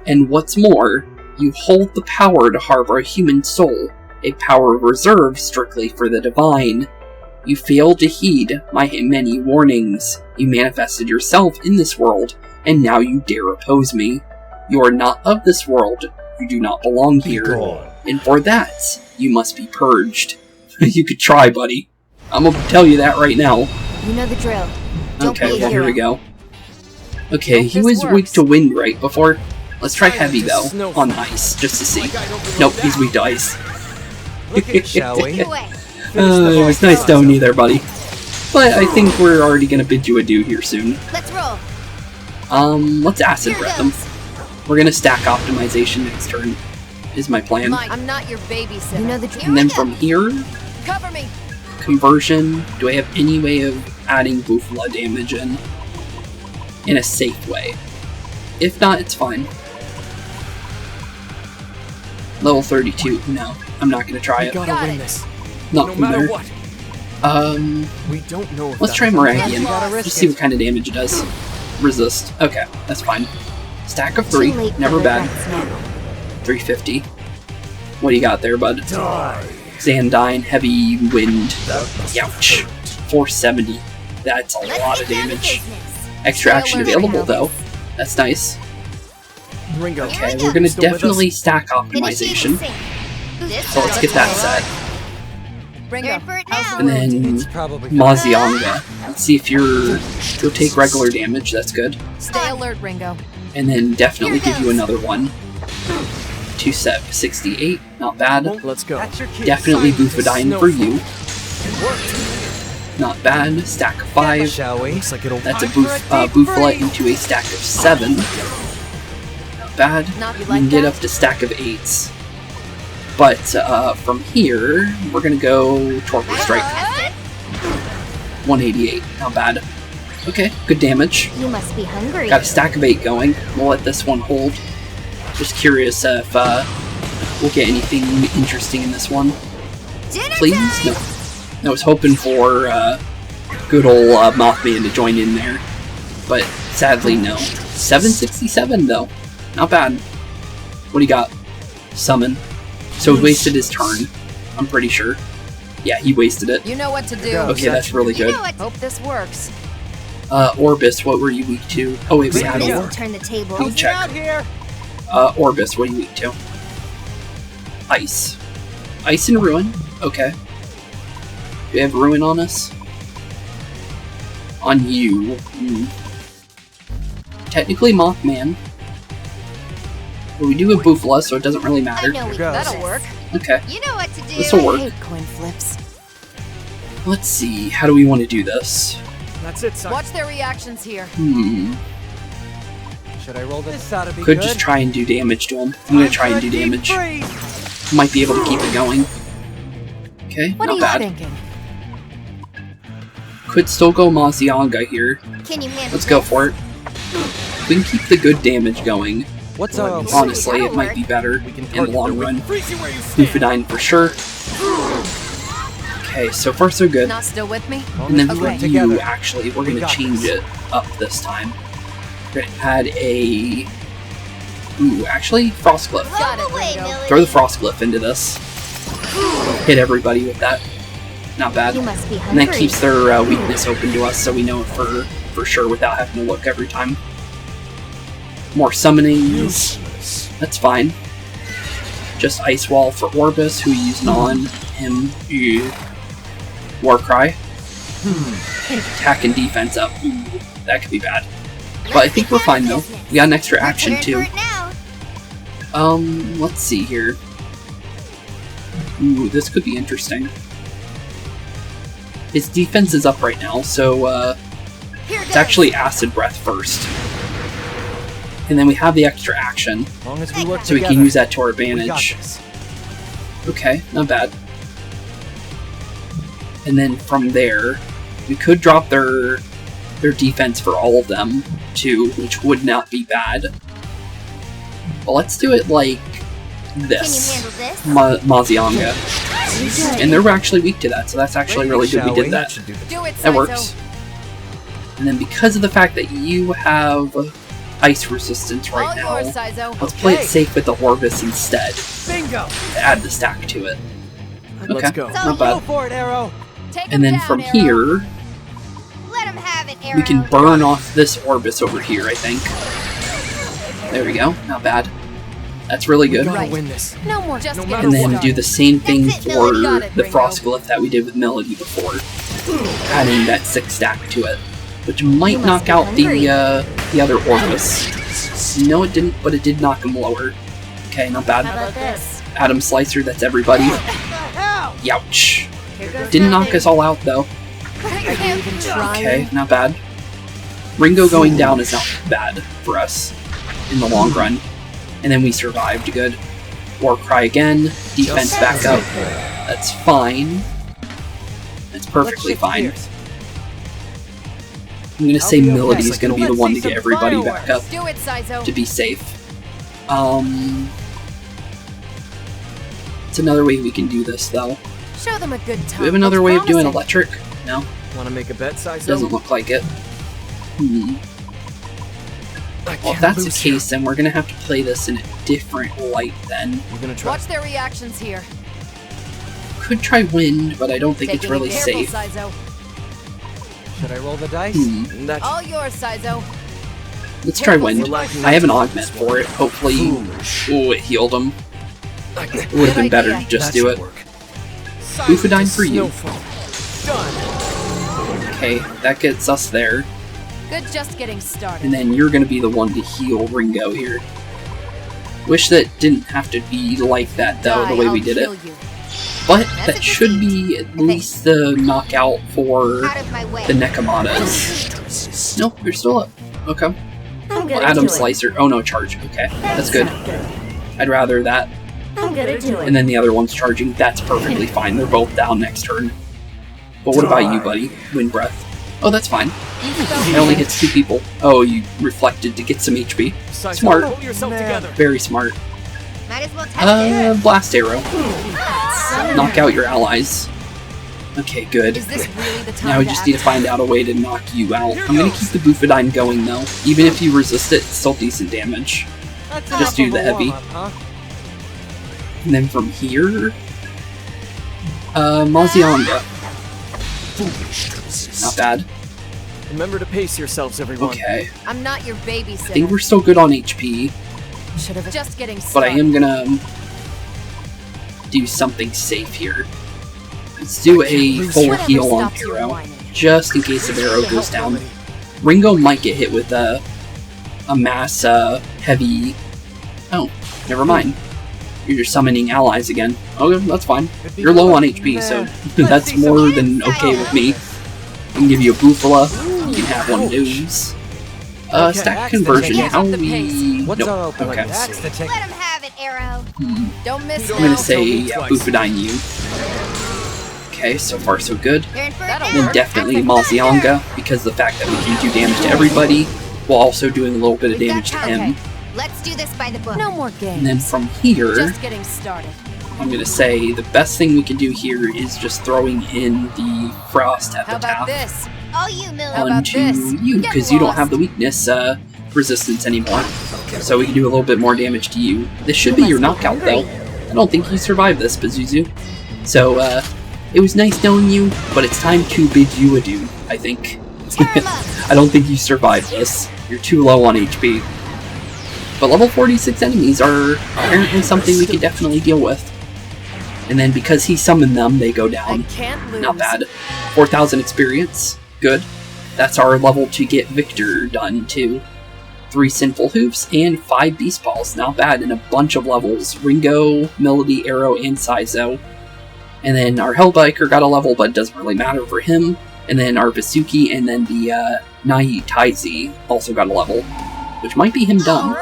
And what's more, you hold the power to harbor a human soul, a power reserved strictly for the divine. You failed to heed my many warnings. You manifested yourself in this world, and now you dare oppose me. You are not of this world. You do not belong here. And for that, you must be purged. You could try, buddy. I'm gonna tell you that right now. You know the drill. Don't Okay, be a well, here hero. we go. Okay, Hope he this was weak works. to wind right before. Let's try heavy, though, on ice, just to see. Nope, he's weak to ice. Look at it, shall we? Get away. It was nice knowing you there, buddy. But I think we're already gonna bid you adieu here soon. Let's roll. Let's acid Here breath him. goes. We're gonna stack optimization next turn, is my plan. I'm not your babysitter. You know the drill. And then from here, Cover me. conversion. Do I have any way of adding Bufala damage in a safe way? If not, it's fine. Level 32. No, I'm not gonna try We it. gotta Got win it. this. Not No from matter there. what. We don't know if Let's that try was Moragian. We gotta risk Just see it. what kind of damage it does. Resist. Okay, that's fine. Stack of 3. Too late for Never bad. regrets now. 350. What do you got there, bud? Die. Xandine, heavy wind. Ouch. 470. That's a lot of damage. Extra action available, though. That's nice. Ringo. Okay, we're gonna Still with us? definitely stack optimization. So let's get that set. Ringo. And then It's probably Mazionga. Let's see if you'll take regular damage. That's good. Stay alert, Ringo. And then definitely give you another one. 268. Not bad. Let's go. Definitely Bufadine for you. Not bad. Stack of 5. Shall we? Looks like it'll That's a Bufala into a stack of 7. Not bad. Not you You like can get that? up to stack of 8s. But from here, we're gonna go Torpor Strike. 188. Not bad. Okay, good damage. You must be hungry. Got a stack of 8 going. We'll let this one hold. Just curious if we'll get anything interesting in this one. Please? No. I was hoping for good old Mothman to join in there. But sadly, no. 767, though. Not bad. What do you got? Summon. So he wasted his turn. I'm pretty sure. Yeah, he wasted it. You know what to do. Okay, that's really good. Hope this works. Orbis, what were you weak to? Oh wait, we had This a will war. turn the table. Let me check. here. Orbis, what are you weak to? Ice. Ice and Ruin. Okay. Do we have Ruin on us? On you. Technically Mothman. But we do have Bufala, so it doesn't really I matter. know we goes. That'll work. Okay. You know what to do. This'll I work. hate coin flips. Let's see. How do we want to do this? That's it, son. Watch their reactions here. Should I roll this? This ought to be Could good. just try and do damage to him. I'm gonna try and do damage. Might be able to keep it going. Okay, What are not you bad. thinking? Could still go Mazionga here. Can you manage Let's go this? for it. If we can keep the good damage going, What's honestly, it that'll might work. be better We can in the long target run. the freeze you where you stand. Bufadine for sure. Okay, so far so good. Not still with me? And then for Okay. you, Together. actually, we're We going to got change this. it up this time. We're going to add a... Ooh, actually, Frostcliff. Got it, Ringo. Throw the Frostcliff into this. Hit everybody with that. Not bad. You must be And hungry. that keeps their weakness open to us, so we know it for sure without having to look every time. More summonings. That's fine. just Ice Wall for Orbis, who we used on him. Warcry. Attack and defense up. Ooh, that could be bad. But I think we're fine though. We got an extra action too. Let's see here. Ooh, this could be interesting. His defense is up right now, so it's actually Acid Breath first. And then we have the extra action, so we can use that to our advantage. Okay, not bad. And then from there, we could drop their defense for all of them, too, which would not be bad. But let's do it like this. Mazianga. And they're actually weak to that, so that's actually really good we did that. That works. And then because of the fact that you have ice resistance right now, let's play it safe with the Orbis instead. Add the stack to it. Okay, not bad. And then from here, we can burn off this Orbis over here, I think. There we go, not bad. That's really good. And then do the same thing for the Frost Glyph that we did with Melody before. Adding that 6 stack to it. Which might knock out the other Orbis. No, it didn't, but it did knock him lower. Okay, not bad. Atom Slicer, that's everybody. Youch. Didn't knock us all out, though. Okay, not bad. Ringo going down is not bad for us in the long run. And then we survived good. Warcry again, defense back up. That's fine. That's perfectly fine. I'm gonna say Melody is gonna be the one to get everybody back up to be safe. It's another way we can do this, though. Show them a good time. Do we have another way of doing electric? No? Want to make a bet, Sizo? Doesn't look like it. Well, if that's the case, then we're gonna have to play this in a different light then. We're gonna try. Watch their reactions here. Could try wind, but I don't think it's really safe. Should I roll the dice? All yours, Sizo. Let's try wind. I have an augment for it, hopefully. Ooh, it healed him. It would have been better to just do it. Bufadine for you. Okay, that gets us there. Good, just getting started. And then you're gonna be the one to heal Ringo here. Wish that didn't have to be like that though, the way we did it. But that should be at least the knockout for the Nekamadas. Nope, you're still up. Okay. Atom Slicer. Oh no, charge. Okay, that's good. I'd rather that. And then the other one's charging. That's perfectly fine. They're both down next turn. But what about you, buddy? Wind Breath. Oh, that's fine. It only hits 2 people. Oh, you reflected to get some HP. Smart. Very smart. Blast Arrow. Knock out your allies. Okay, good. Now we just need to find out a way to knock you out. I'm gonna keep the Bufadine going though. Even if you resist it, it's still decent damage. Just do the heavy. And then from here... Mazianga. Not bad. Remember to pace yourselves, everyone. Okay. I'm not your babysitter. I think we're still good on HP. Just getting started. But I am gonna do something safe here. Let's do a full heal on Arrow, just in case the arrow goes down. Ringo might get hit with a mass heavy... Oh, never mind. You're just summoning allies again. Okay, that's fine. You're low on HP, so that's more than okay with me. I can give you a Bufala. You can have one of those. Stack conversion. How we... Nope. Okay. Let him have it, Arrow. Don't miss I'm gonna say, yeah, Bufadine you. Okay, so far so good. And then definitely Mazianga, because of the fact that we can do damage to everybody, while also doing a little bit of damage to him. Let's do this by the book. No more games. And then from here, Just getting started. I'm gonna say the best thing we can do here is just throwing in the Frost How about Epitaph this? All you, Miller. How about onto this? you, because you don't have the weakness resistance anymore. So we can do a little bit more damage to you. This should be your knockout though. I don't think you survived this, Pazuzu. So, it was nice knowing you, but it's time to bid you adieu, I think. I don't think you survived this. You're too low on HP. But level 46 enemies are apparently something we can definitely deal with. And then because he summoned them, they go down. Not bad. 4,000 experience. Good. That's our level to get Victor done, too. 3 Sinful Hoofs and 5 Beast Balls. Not bad. And a bunch of levels. Ringo, Melody, Arrow, and Saizo. And then our Hellbiker got a level, but it doesn't really matter for him. And then our Vasuki and then the Nai Taizi also got a level. Which might be him done.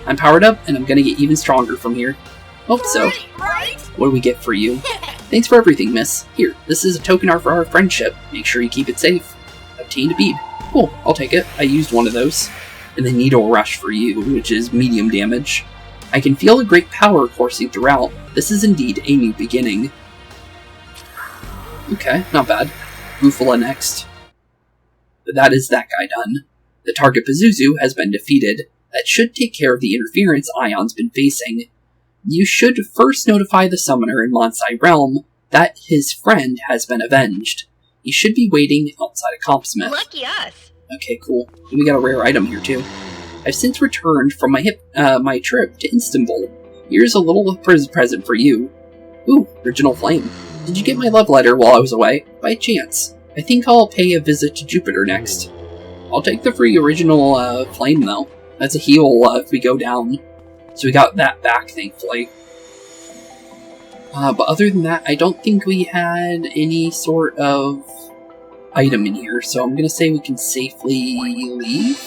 I'm powered up, and I'm gonna get even stronger from here. Hope so. What do we get for you? Thanks for everything, miss. Here, this is a token for our friendship. Make sure you keep it safe. Obtained a bead. Cool, I'll take it. I used one of those. And then Needle Rush for you, which is medium damage. I can feel a great power coursing throughout. This is indeed a new beginning. Okay, not bad. Rufala next. That is that guy done. The target Pazuzu has been defeated. That should take care of the interference Aion's been facing. You should first notify the summoner in Monsai Realm that his friend has been avenged. He should be waiting outside of Compsmith. Lucky us. Okay, cool. And we got a rare item here, too. I've since returned from my trip to Istanbul. Here's a little present for you. Ooh, Original Flame. Did you get my love letter while I was away? By chance. I think I'll pay a visit to Jupiter next. I'll take the free Original Flame, though. That's a heal if we go down. So we got that back, thankfully. But other than that, I don't think we had any sort of item in here, so I'm gonna say we can safely leave.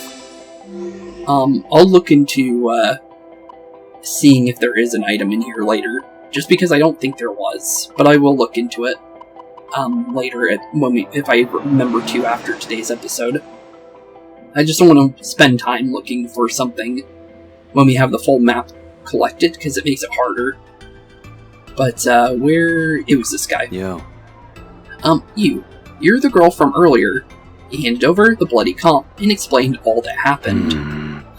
I'll look into seeing if there is an item in here later, just because I don't think there was, but I will look into it later if I remember to after today's episode. I just don't want to spend time looking for something when we have the full map collected, because it makes it harder. But, it was this guy. Yo. You're the girl from earlier. He handed over the bloody comp and explained all that happened.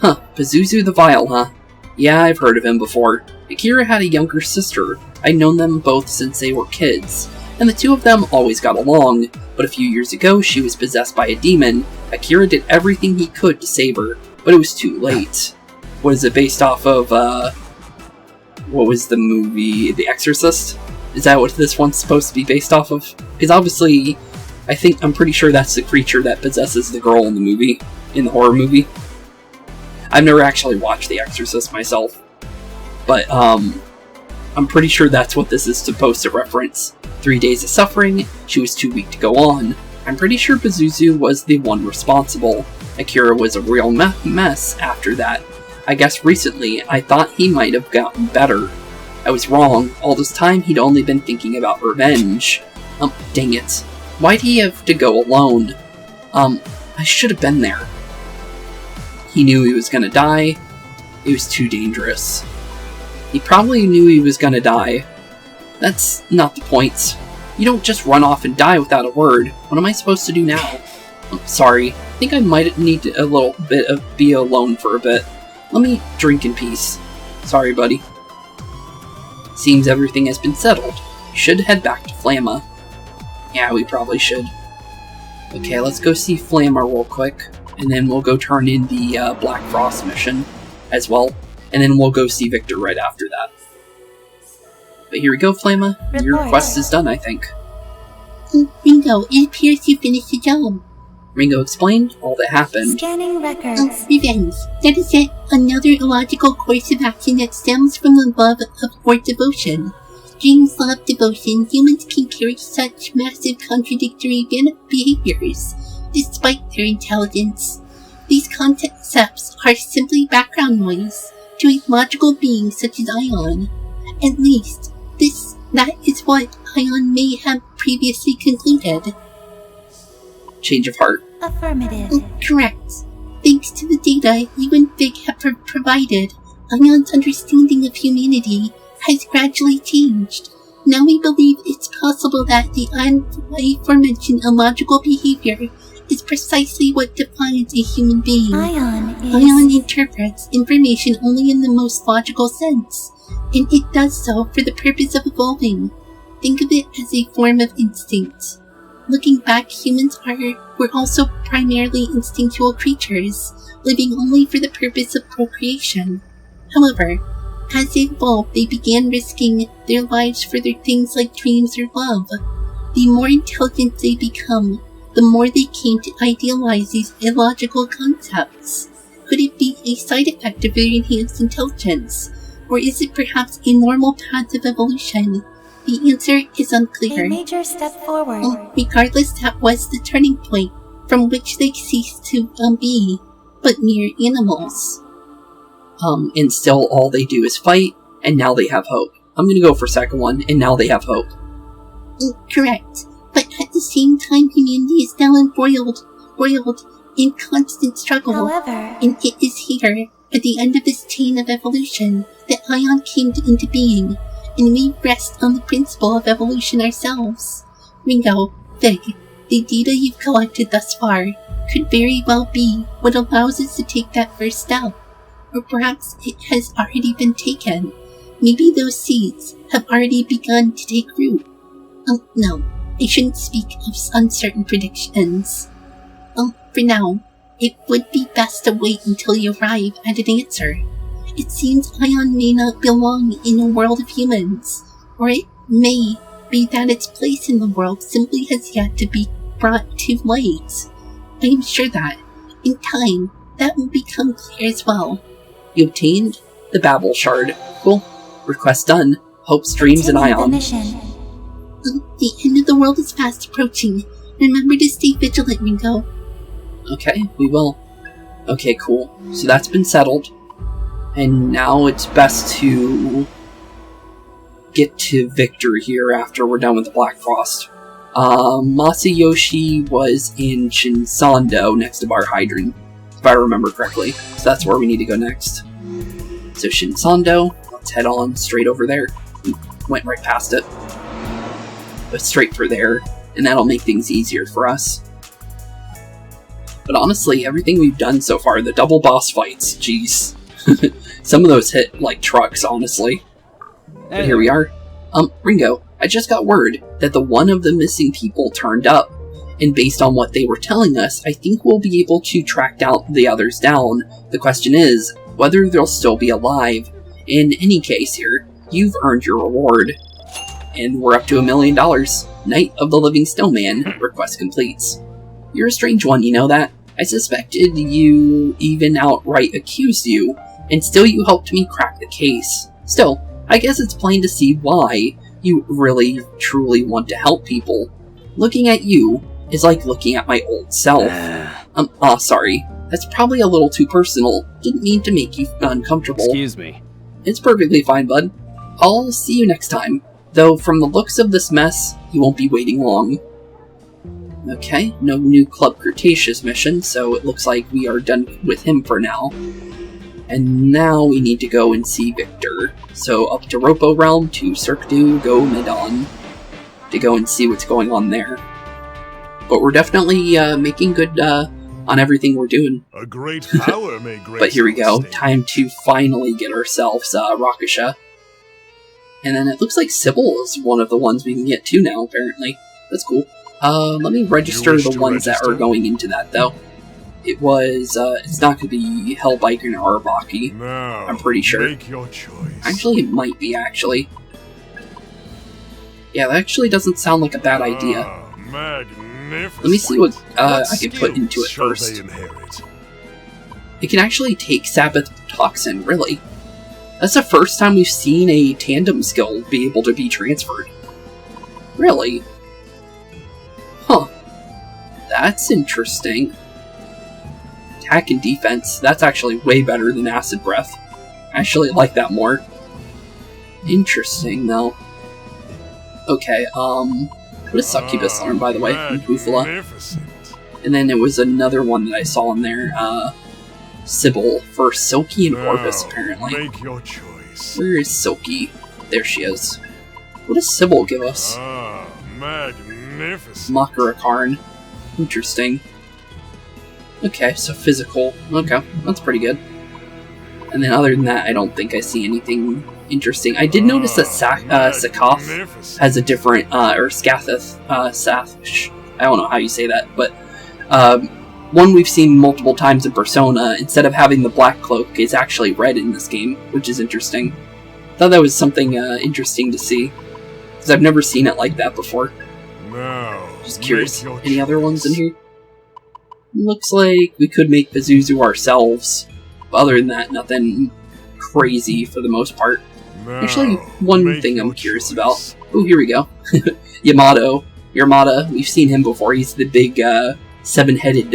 Huh, Pazuzu the Vile, huh? Yeah, I've heard of him before. Akira had a younger sister. I'd known them both since they were kids, and the two of them always got along, but a few years ago she was possessed by a demon. Akira did everything he could to save her, but it was too late. Was it based off of, what was the movie? The Exorcist? Is that what this one's supposed to be based off of? Because obviously, I'm pretty sure that's the creature that possesses the girl in the movie, in the horror movie. I've never actually watched The Exorcist myself, but, I'm pretty sure that's what this is supposed to reference. 3 days of suffering, she was too weak to go on. I'm pretty sure Pazuzu was the one responsible. Akira was a real mess after that. I guess recently, I thought he might have gotten better. I was wrong. All this time, he'd only been thinking about revenge. Dang it. Why'd he have to go alone? I should have been there. He knew he was gonna die. It was too dangerous. He probably knew he was gonna die. That's not the point. You don't just run off and die without a word. What am I supposed to do now? Sorry. I think I might need a little bit of be alone for a bit. Let me drink in peace. Sorry, buddy. Seems everything has been settled. We should head back to Flamma. Yeah, we probably should. Okay, let's go see Flamma real quick. And then we'll go turn in the Black Frost mission as well. And then we'll go see Victor right after that. But here we go, Flamma. Your quest is done, I think. Ringo, it appears you finished the job. Ringo explained all that happened. Scanning records. Revenge. That is yet another illogical course of action that stems from the love or devotion. Dreams, love, devotion, humans can carry such massive contradictory behaviors, despite their intelligence. These concepts are simply background noise to a logical being such as Aion. At least, that is what Aion may have previously concluded. Change of heart. Affirmative. Correct. Thanks to the data you and Vic have provided, Aion's understanding of humanity has gradually changed. Now we believe it's possible that the aforementioned illogical behavior is precisely what defines a human being. Aion interprets information only in the most logical sense, and it does so for the purpose of evolving. Think of it as a form of instinct. Looking back, humans were also primarily instinctual creatures, living only for the purpose of procreation. However, as they evolved, they began risking their lives for their things like dreams or love. The more intelligent they become, the more they came to idealize these illogical concepts. Could it be a side effect of their enhanced intelligence? Or is it perhaps a normal path of evolution? The answer is unclear. A major step forward. Regardless, that was the turning point from which they ceased to be but mere animals. And still all they do is fight, and now they have hope. I'm gonna go for second one, and now they have hope. Correct. But at the same time, humanity is now embroiled in constant struggle. However, and it is here, at the end of this chain of evolution, that Aion came into being, and we rest on the principle of evolution ourselves. Ringo, Vic, the data you've collected thus far could very well be what allows us to take that first step. Or perhaps it has already been taken. Maybe those seeds have already begun to take root. No, I shouldn't speak of uncertain predictions. For now, it would be best to wait until you arrive at an answer. It seems Aion may not belong in a world of humans, or it may be that its place in the world simply has yet to be brought to light. I am sure that, in time, that will become clear as well. You obtained the Babel Shard. Cool. Request done. Hopes, dreams, and continue the Aion. mission. The end of the world is fast approaching. Remember to stay vigilant, Ringo. Okay, we will. Okay, cool. So that's been settled. And now it's best to get to Victor here after we're done with the Black Frost. Masayoshi was in Shinsando next to Bar Hydrant, if I remember correctly. So that's where we need to go next. So Shinsando, let's head on straight over there. We went right past it. But straight for there, and that'll make things easier for us. But honestly, everything we've done so far, the double boss fights, jeez. Some of those hit like trucks, honestly. But here we are. Ringo, I just got word that the one of the missing people turned up. And based on what they were telling us, I think we'll be able to track down the others down. The question is, whether they'll still be alive. In any case here, you've earned your reward. And we're up to $1 million. Night of the Living Snowman. Request completes. You're a strange one, you know that? I suspected you even outright accused you, and still you helped me crack the case. Still, I guess it's plain to see why you really, truly want to help people. Looking at you is like looking at my old self. Sorry. That's probably a little too personal. Didn't mean to make you uncomfortable. Excuse me. It's perfectly fine, bud. I'll see you next time. Though, from the looks of this mess, you won't be waiting long. Okay, no new Club Cretaceous mission, so it looks like we are done with him for now. And now we need to go and see Victor. So up to Ropo Realm, to Cirque du Go Medan, to go and see what's going on there. But we're definitely making good on everything we're doing. A great power may grace. But here we go, state. time to finally get ourselves Rakasha. And then it looks like Sybil is one of the ones we can get to now, apparently. That's cool. Let me register the ones that are going into that, though. It was, it's not going to be Hellbike or Arbaki. Now, I'm pretty sure. Make your choice. Actually, it might be, actually. Yeah, that actually doesn't sound like a bad idea. Magnificent. Let me see what I can put into it shall first. they inherit? It can actually take Sabbath Toxin, really. That's the first time we've seen a tandem skill be able to be transferred. Really? Huh. That's interesting. Attack and defense. That's actually way better than Acid Breath. I actually like that more. Interesting, though. Okay, what is Succubus Arm, by the way? Bufala. Magnificent. And then it was another one that I saw in there, Sybil, for Silky and Orvis, Now, apparently. Make your choice. Where is Silky? There she is. What does Sybil give us? Magnificent. Makarakarn. Interesting. Okay, so physical. Okay, that's pretty good. And then other than that, I don't think I see anything interesting. I did notice that Sakoth Magnificent. has a different, or Skathith, I don't know how you say that, but one we've seen multiple times in Persona, instead of having the black cloak, is actually red in this game, which is interesting. Thought that was something interesting to see, because I've never seen it like that before. Now, Just curious, make your any other ones in choice. here? Looks like we could make Pazuzu ourselves, but other than that, nothing crazy for the most part. Now, Actually, one make thing I'm your curious choice. about. Oh, here we go. Yamada, we've seen him before. He's the big seven-headed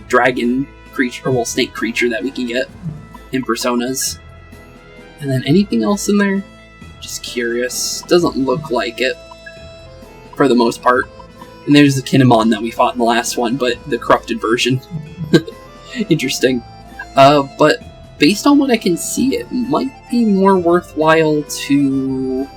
dragon creature, well, snake creature that we can get in Personas. And then anything else in there? Just curious. Doesn't look like it for the most part. And there's the Kinemon that we fought in the last one, but the corrupted version. Interesting. But based on what I can see, it might be more worthwhile to...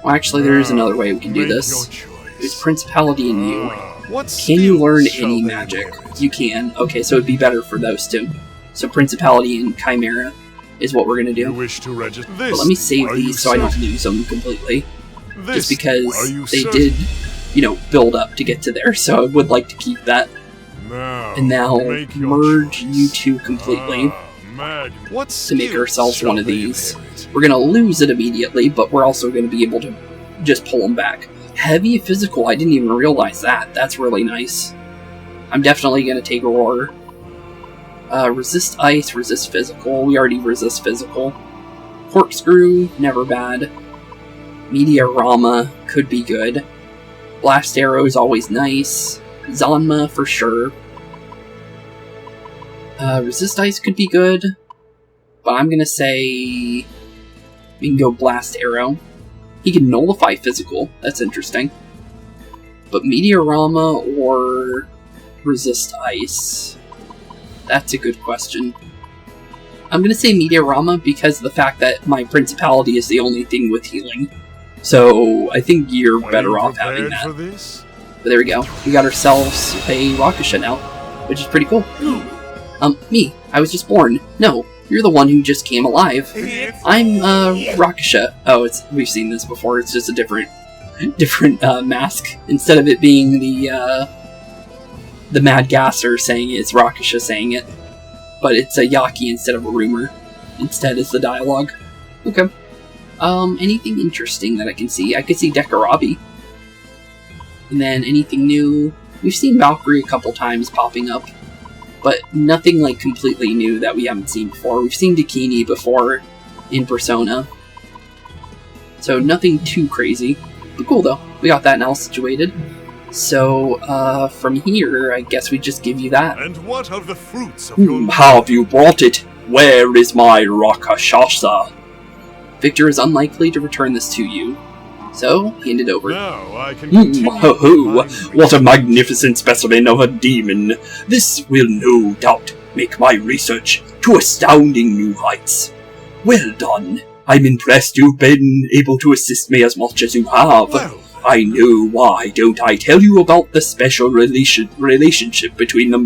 Well, actually, there is another way we can do Make this. your choice. There's Principality in you. What Can you skills learn shall any they magic? inherit? You can. Okay, so it'd be better for those two. So Principality and Chimera is what we're gonna You do. wish to register But this? let me save Are you these so I don't certain? lose them completely. This, Just because are you they certain? did, build up to get to there, so I would like to keep that. Now, And now make your merge choice. you two completely What to make skills ourselves shall one of they these. inherit? We're gonna lose it immediately, but we're also gonna be able to just pull them back. Heavy physical, I didn't even realize that. That's really nice. I'm definitely gonna take Roar. Resist ice, resist physical. We already resist physical. Corkscrew, never bad. Meteorama could be good. Blast Arrow is always nice. Zanma for sure. Resist Ice could be good, but I'm gonna say we can go Blast Arrow. He can nullify physical, that's interesting. But Meteorama or Resist Ice? That's a good question. I'm gonna say Meteorama because of the fact that my Principality is the only thing with healing. So I think you're Are better you off having prepared that. for this? But there we go. We got ourselves a Rakusha now, which is pretty cool. Me. I was just born. No, you're the one who just came alive. I'm, Rakusha. Oh, we've seen this before. It's just a different mask. Instead of it being the Mad Gasser saying it, it's Rakusha saying it. But it's a Yaki instead of a rumor. Instead is the dialogue. Okay. Anything interesting that I can see? I could see Dekarabi. And then anything new? We've seen Valkyrie a couple times popping up, but nothing like completely new that we haven't seen before. We've seen Dakini before in Persona, so nothing too crazy. But cool though, we got that now situated. So from here, I guess we just give you that. And what of the fruits of your Have you brought it? Where is my Rakashasa? Victor is unlikely to return this to you, so hand it over. Now I can continue Ho-ho! my What a magnificent specimen of a demon! This will no doubt make my research to astounding new heights. Well done! I'm impressed you've been able to assist me as much as you have. Well, I know, why don't I tell you about the special relationship between the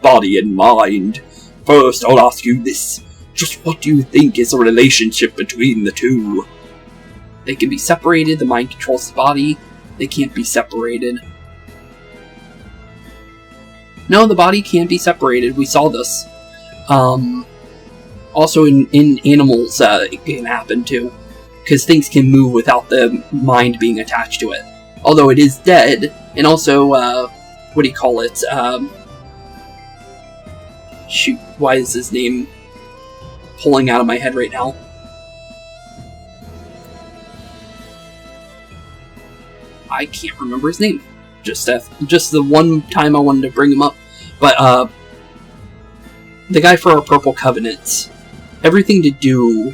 body and mind? First, I'll ask you this. Just what do you think is the relationship between the two? They can be separated, the mind controls the body. They can't be separated. No, the body can't be separated, we saw this. Also in animals, it can happen too. Because things can move without the mind being attached to it. Although it is dead, and also, what do you call it? Shoot, why is his name pulling out of my head right now? I can't remember his name. Just the one time I wanted to bring him up. But, the guy for our Purple Covenants. Everything to do...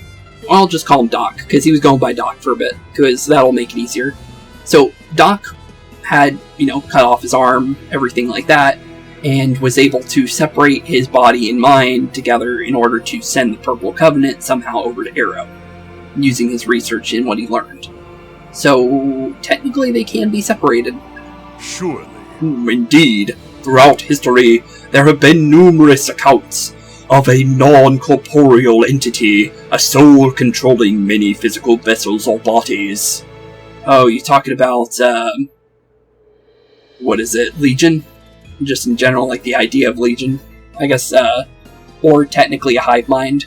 I'll just call him Doc, because he was going by Doc for a bit, because that'll make it easier. So, Doc had, cut off his arm, everything like that, and was able to separate his body and mind together in order to send the Purple Covenant somehow over to Arrow, using his research and what he learned. So, technically they can be separated. surely. Indeed, throughout history, there have been numerous accounts of a non-corporeal entity, a soul controlling many physical vessels or bodies. Oh, you're talking about, what is it, Legion? Just in general, like the idea of Legion. I guess, or technically a hive mind.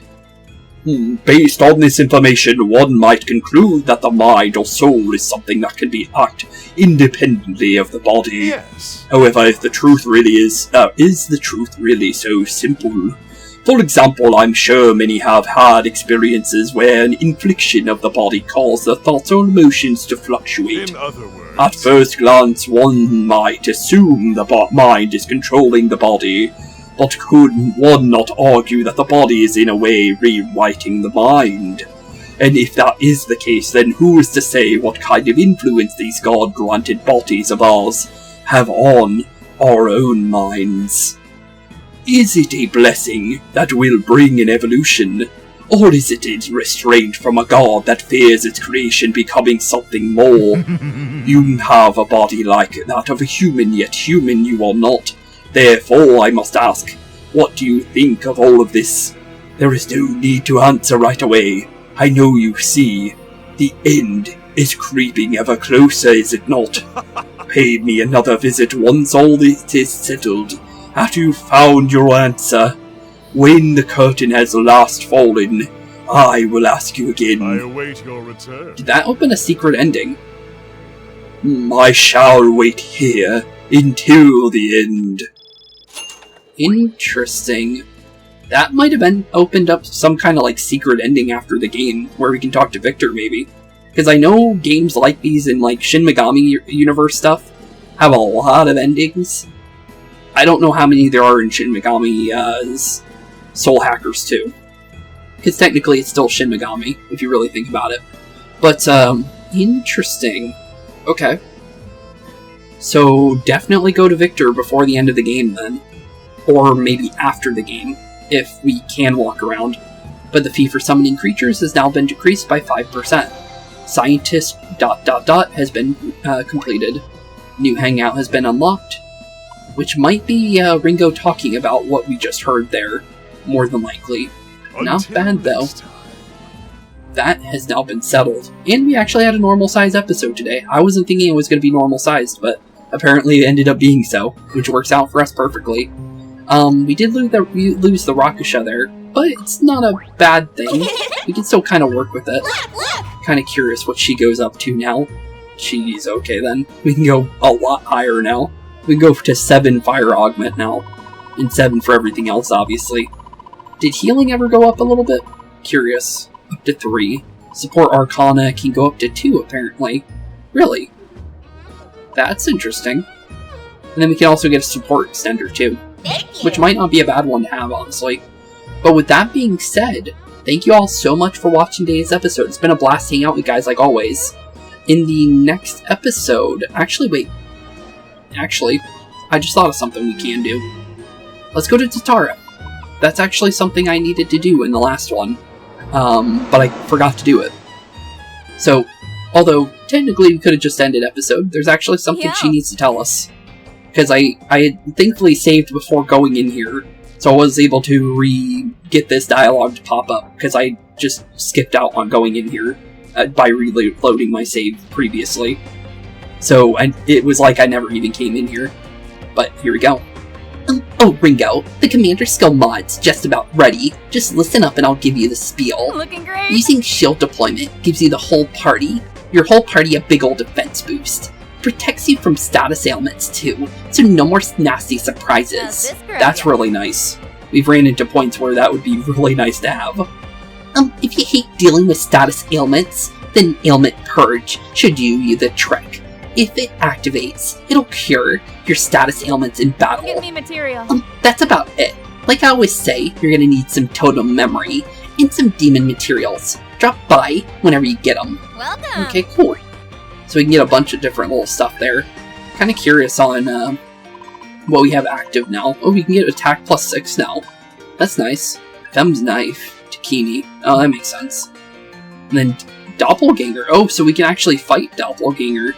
Based on this information, one might conclude that the mind or soul is something that can be acted independently of the body. Yes. However, if the truth really is the truth really so simple? For example, I'm sure many have had experiences where an infliction of the body caused the thoughts or emotions to fluctuate. In other words, At first glance, one might assume the mind is controlling the body, but could one not argue that the body is in a way rewriting the mind? And if that is the case, then who is to say what kind of influence these God-granted bodies of ours have on our own minds? Is it a blessing that will bring an evolution, or is it a restraint from a god that fears its creation becoming something more? You have a body like that of a human, yet human you are not. Therefore, I must ask, what do you think of all of this? There is no need to answer right away. I know you see. The end is creeping ever closer, is it not? Pay me another visit once all this is settled. After you've found your answer, when the curtain has last fallen, I will ask you again. I await your return. Did that open a secret ending? I shall wait here until the end. Interesting. That might have been opened up some kind of like secret ending after the game, where we can talk to Victor maybe. Because I know games like these in like Shin Megami universe stuff have a lot of endings. I don't know how many there are in Shin Megami's Soul Hackers 2. Because technically it's still Shin Megami, if you really think about it. But, interesting. Okay. So, definitely go to Victor before the end of the game then. Or maybe after the game, if we can walk around. But the fee for summoning creatures has now been decreased by 5%. Scientist ... has been completed. New hangout has been unlocked. Which might be Ringo talking about what we just heard there, more than likely. Not bad, though. That has now been settled. And we actually had a normal-sized episode today. I wasn't thinking it was going to be normal-sized, but apparently it ended up being so, which works out for us perfectly. We did lose the Rakusha there, but it's not a bad thing. We can still kind of work with it. Kind of curious what she goes up to now. Jeez, okay then. We can go a lot higher now. We can go to 7 fire augment now. And 7 for everything else, obviously. Did healing ever go up a little bit? Curious. Up to 3. Support Arcana can go up to 2, apparently. Really? That's interesting. And then we can also get a support extender, too. Which might not be a bad one to have, honestly. But with that being said, thank you all so much for watching today's episode. It's been a blast hanging out with you guys, like always. In the next episode... Actually, wait. Actually, I just thought of something we can do. Let's go to Tatara. That's actually something I needed to do in the last one. But I forgot to do it. So, although technically we could have just ended episode, there's actually something she needs to tell us. Because I had thankfully saved before going in here, so I was able to get this dialogue to pop up, because I just skipped out on going in here by reloading my save previously. So, it was like I never even came in here. But, here we go. Oh, Ringo, the Commander Skill mod's just about ready. Just listen up and I'll give you the spiel. Looking great. Using shield deployment gives you your whole party a big ol' defense boost. Protects you from status ailments too, so no more nasty surprises. That's really nice. We've ran into points where that would be really nice to have. If you hate dealing with status ailments, then Ailment Purge should do you the trick. If it activates, it'll cure your status ailments in battle. Give me material. That's about it. Like I always say, you're gonna need some totem memory and some demon materials. Drop by whenever you get them. Welcome. Okay, cool. So we can get a bunch of different little stuff there. Kind of curious on what we have active now. Oh, we can get attack plus 6 now. That's nice. Fem's Knife. Takini. Oh, that makes sense. And then Doppelganger. Oh, so we can actually fight Doppelganger.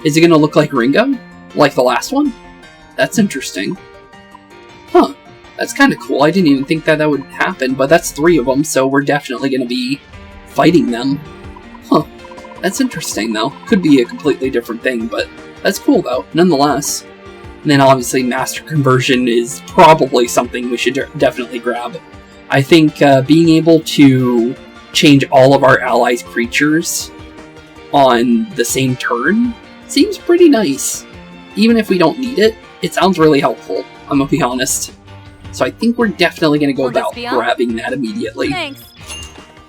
Is it going to look like Ringo? Like the last one? That's interesting. Huh. That's kind of cool. I didn't even think that would happen, but that's 3 of them, so we're definitely going to be fighting them. Huh. That's interesting, though. Could be a completely different thing, but That's cool though, nonetheless. And then obviously Master Conversion is probably something we should definitely grab. I think being able to change all of our allies' creatures on the same turn seems pretty nice. Even if we don't need it, it sounds really helpful, I'm gonna be honest. So I think we're definitely gonna go about grabbing that immediately. Thanks.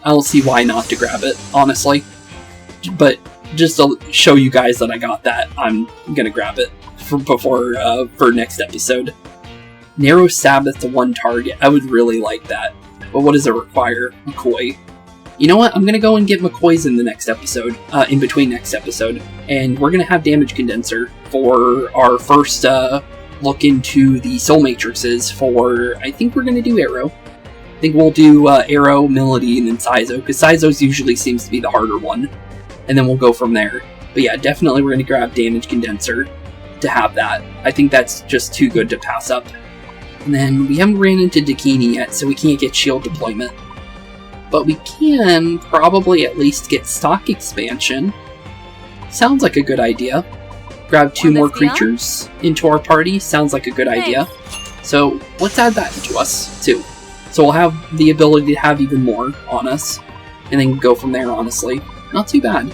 I don't see why not to grab it, honestly. But just to show you guys that I got that, I'm gonna grab it for next episode. Narrow Sabbath to one target. I would really like that. But what does it require? McCoy. You know what? I'm gonna go and get McCoy's in the next episode, in between next episode. And we're gonna have Damage Condenser for our first look into the Soul Matrices for, I think we're gonna do Arrow. I think we'll do Arrow, Melody, and then Saizo, because Saizo's usually seems to be the harder one. And then we'll go from there. But yeah, definitely we're gonna grab Damage Condenser to have that. I think that's just too good to pass up. And then we haven't ran into Dakini yet, so we can't get shield deployment. But we can probably at least get stock expansion. Sounds like a good idea. Grab 2 more creatures into our party. Sounds like a good idea. So let's add that into us too. So we'll have the ability to have even more on us. And then go from there, honestly. Not too bad.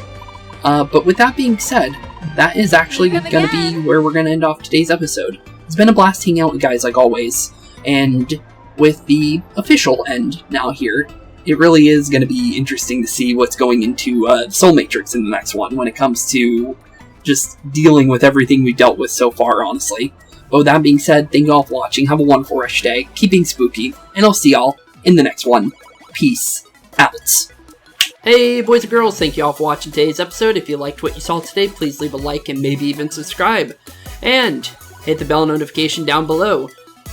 But with that being said, that is actually going to be where we're going to end off today's episode. It's been a blast hanging out with you guys like always. And with the official end now here, it really is going to be interesting to see what's going into Soul Matrix in the next one when it comes to just dealing with everything we've dealt with so far, honestly. But with that being said, thank you all for watching. Have a wonderful rest of your day. Keep being spooky. And I'll see y'all in the next one. Peace out. Hey boys and girls, thank you all for watching today's episode. If you liked what you saw today, please leave a like and maybe even subscribe. And hit the bell notification down below.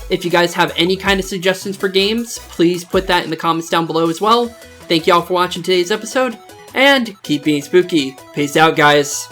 If you guys have any kind of suggestions for games, please put that in the comments down below as well. Thank you all for watching today's episode, and keep being spooky. Peace out, guys.